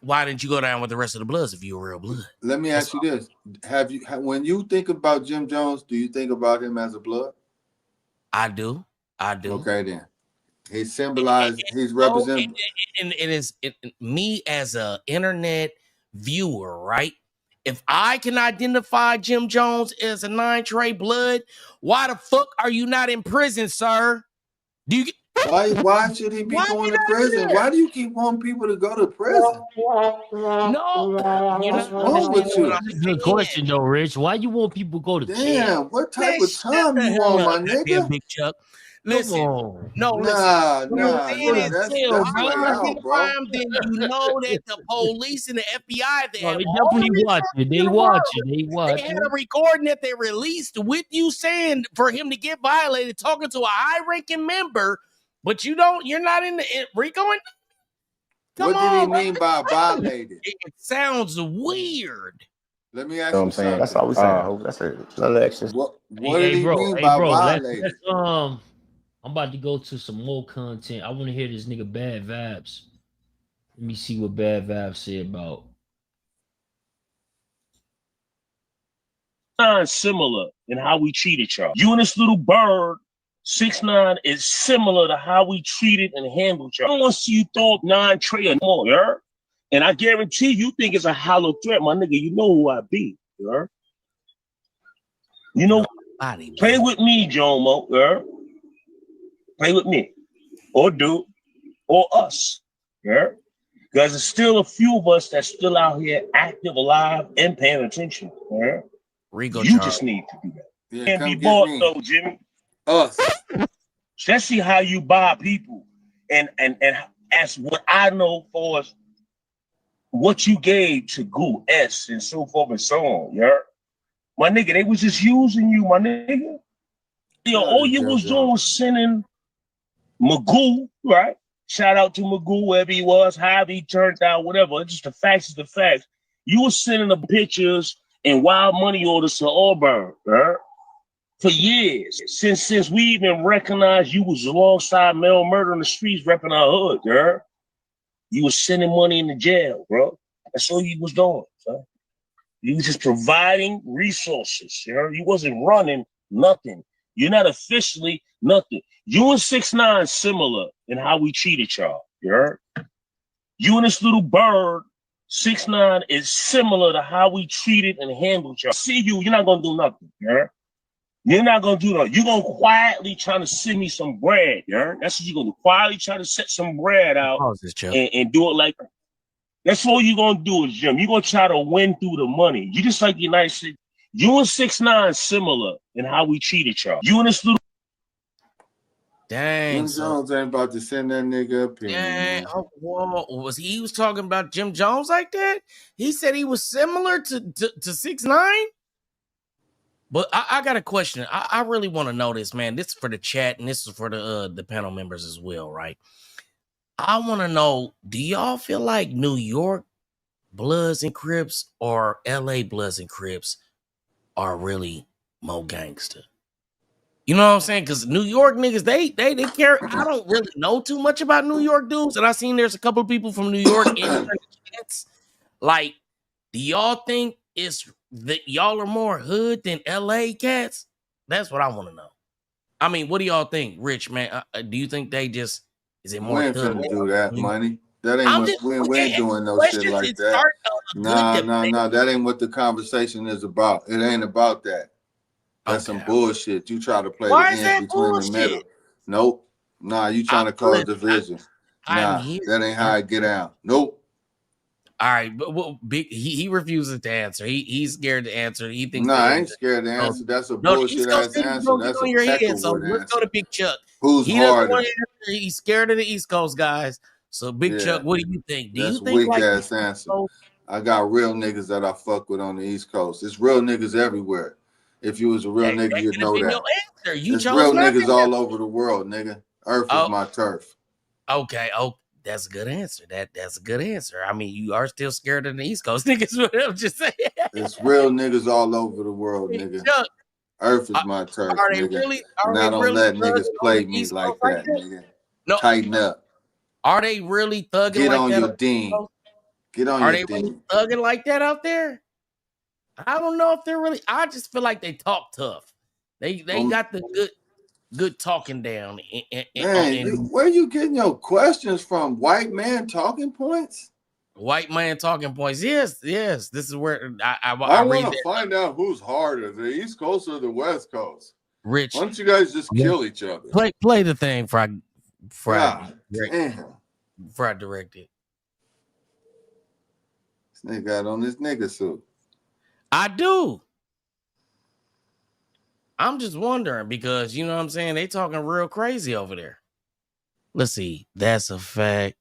why didn't you go down with the rest of the Bloods if you were real blood? Let me ask you this: when you think about Jim Jones, do you think about him as a blood? I do. Okay, then he symbolized. He's representing. And it is me as a internet viewer, right? If I can identify Jim Jones as a 9 Trey blood, why the fuck are you not in prison, sir? Why should he be going to prison? Why do you keep wanting people to go to prison? No, what's wrong with you? That's a good question, though, Rich. Why you want people to go to jail? Damn, what type of time you want, my nigga? Big Chuck. Listen, nah, that's way out, bro. Then you know that the police and the FBI they definitely watch it. They watch it. They had a recording that they released with you saying for him to get violated, talking to a high-ranking member, but you're not in the Rico. What did he mean by violated? It sounds weird. Let me ask you something. That's all we saying. That's it. Elections. What did he mean by violated? I'm about to go to some more content. I want to hear this nigga Bad Vibes. Let me see what Bad Vibes said about. Similar in how we treated y'all. You and this little bird, 6ix9ine, is similar to how we treated and handled y'all. I don't want to see you throw up 9 tray or more, yeah? And I guarantee you think it's a hollow threat, my nigga. You know who I be, yeah? You know, play with me, Jomo, yeah? Play with me. Or dude, or us, yeah? Because there's still a few of us that's still out here active, alive, and paying attention, yeah? Rigo You just need to do that. Yeah, Can't come be get bought me. though, Jimmy. Us. Especially how you buy people, and as what I know for us, what you gave to Goo S and so forth and so on, yeah. My nigga, they was just using you, my nigga. Yo, all you was doing was sending Magoo, right? Shout out to Magoo, wherever he was, however he turned out, whatever. It's just the facts is the facts. You was sending the pictures and wild money orders to Auburn, right? For years, since we even recognized you was alongside Mel Murder in the streets repping our hood, girl. You was sending money in the jail, bro. That's all you was doing, son. You was just providing resources, you know? You wasn't running nothing. You're not officially nothing. You and 6ix9ine similar in how we treated y'all, you heard? You and this little bird, 6ix9ine, is similar to how we treated and handled y'all. See you, you're not gonna do nothing, you heard? You're not gonna do that. You're gonna quietly try to send me some bread, yeah? That's what you're gonna do. Quietly try to set some bread out and do it like that. That's all you're gonna do, is Jim. You're gonna try to win through the money. You just like the United States. You and 6ix9ine similar in how we treated y'all. You and this little Jim Jones ain't about to send that nigga up here. Yeah, he was talking about Jim Jones like that? He said he was similar to 6ix9ine? But I got a question. I really want to know this, man. This is for the chat, and this is for the panel members as well, right? I want to know, do y'all feel like New York Bloods and Crips or LA Bloods and Crips are really more gangster? You know what I'm saying? Because New York niggas, they care. I don't really know too much about New York dudes, and I seen there's a couple of people from New York in the chats. Like, do y'all think it's that y'all are more hood than LA cats? That's what I want to know. I mean, what do y'all think, Rich, man? Do you think they just, is it more We ain't hood? finna do that, money. That ain't what we ain't doing no shit like that. Nah. That ain't what the conversation is about. It ain't about that. That's some bullshit. You try to play the ends between the middle. Nope. Nah, you trying to cause division. Nah, that ain't how I get out. Nope. All right, but he refuses to answer. He's scared to answer. He thinks I ain't scared to answer. That's a bullshit ass answer. That's a Peckerwood Let's go to Big Chuck. Who's harder? He's scared of the East Coast guys. So Big Chuck, what do you think? Do you think weak ass answer? I got real niggas that I fuck with on the East Coast. It's real niggas everywhere. If you was a real nigga, you'd know that. There's real niggas all over the world, nigga. Earth is my turf. Okay. Oh, that's a good answer. That's a good answer. I mean, you are still scared of the East Coast niggas. What I'm just saying. It's real niggas all over the world, nigga. Earth is my turf, nigga. And I don't let niggas play me like that, nigga. No. Tighten up. Are they really thugging Get like on that? Your ding. Get on Are your they ding. really thugging like that out there? I don't know if they're really. I just feel like they talk tough. They got the good talking down. Man, where you getting your questions from? White man talking points? White man talking points. Yes. This is where I want to find out who's harder, the East Coast or the West Coast. Rich, why don't you guys just kill each other? Play the thing before I direct it. This nigga got on this nigga suit. I do. I'm just wondering because, you know what I'm saying? They talking real crazy over there. Let's see. That's a fact.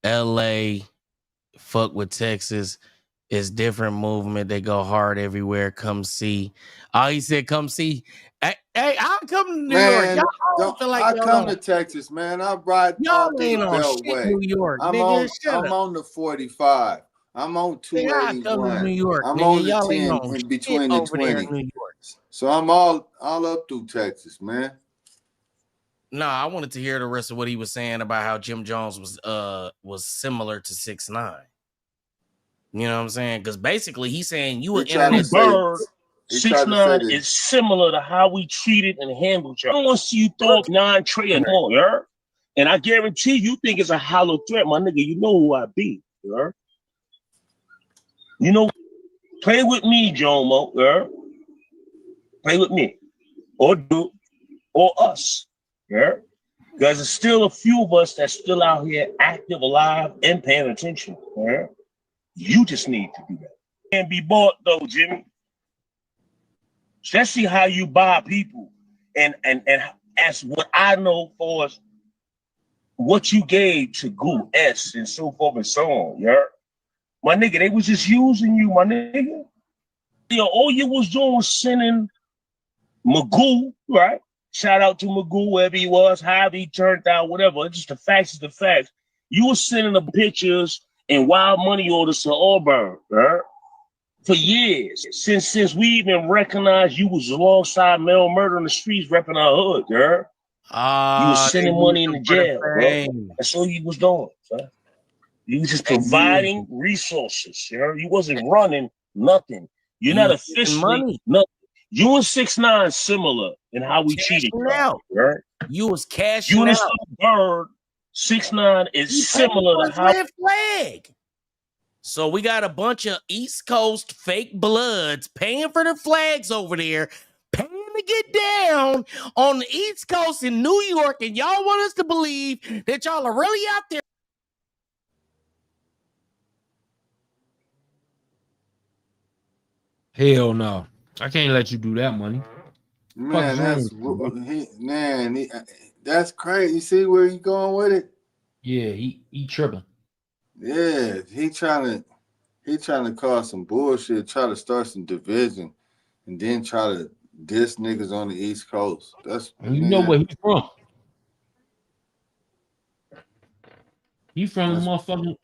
LA fuck with Texas. It's different movement. They go hard everywhere. Come see. Oh, he said come see. Hey, I'll come to New York. Y'all feel like I come to Texas, man. I ride all through the Beltway. New York, I'm on the 45. I'm on 281. New York, I'm on the 10 in between the 20. So I'm all up through Texas, man. No, I wanted to hear the rest of what he was saying about how Jim Jones was similar to 6ix9ine. You know what I'm saying? Because basically he's saying you an internet bird. 6ix9ine is similar to how we treated and handled you. I don't want to see you throw up 9 Trey and all, you heard? And I guarantee you think it's a hollow threat, my nigga. You know who I be, you heard? You know, play with me, Jomo, you heard? Play with me. Or us, you heard? Because there's still a few of us that's still out here active, alive, and paying attention, you heard? You just need to do that. Can't be bought though, Jimmy. Especially how you buy people, and as what I know for us, what you gave to Goo S and so forth and so on, yeah. My nigga, they was just using you, my nigga. Yo, all you was doing was sending Magoo, right? Shout out to Magoo, wherever he was, however he turned out, whatever. It's just the facts is the facts. You was sending the pictures and wild money orders to Auburn, right? For years, since we even recognized you was alongside Mel Murder in the streets repping our hood, girl. You was sending money in the jail, bro. That's all you was doing, son. You was just providing resources, you know? You wasn't running nothing. You're not officially nothing. You and 6ix9ine similar in how we treated you, right? You was cashing you and out. this bird, 6ix9ine is similar to how Red flag. So we got a bunch of East Coast fake bloods paying for the flags over there, paying to get down on the East Coast in New York, and y'all want us to believe that y'all are really out there. Hell no. I can't let you do that, money. Man, that's crazy. You see where he going with it? Yeah, he tripping. Yeah, he trying to cause some bullshit, try to start some division, and then try to diss niggas on the East Coast. And you know where he's from. He from motherfucking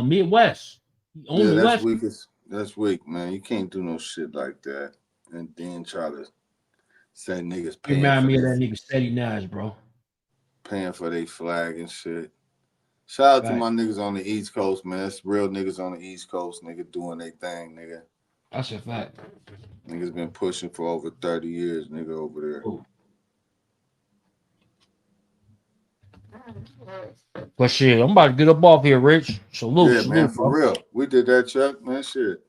Midwest. Yeah, that's weak. That's weak, man. You can't do no shit like that, and then try to say niggas paying. Remind me of that nigga Steady Nash, bro. Paying for their flag and shit. Shout out to my niggas on the East Coast, man. That's real niggas on the East Coast, nigga, doing their thing, nigga. That's a fact. Niggas been pushing for over 30 years, nigga, over there. But shit, I'm about to get up off here, Rich. Salute, man, for real. We did that, Chuck, man. Shit.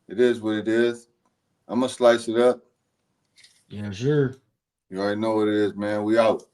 It is what it is. I'm gonna slice it up. Yeah, sure. You already know what it is, man. We out.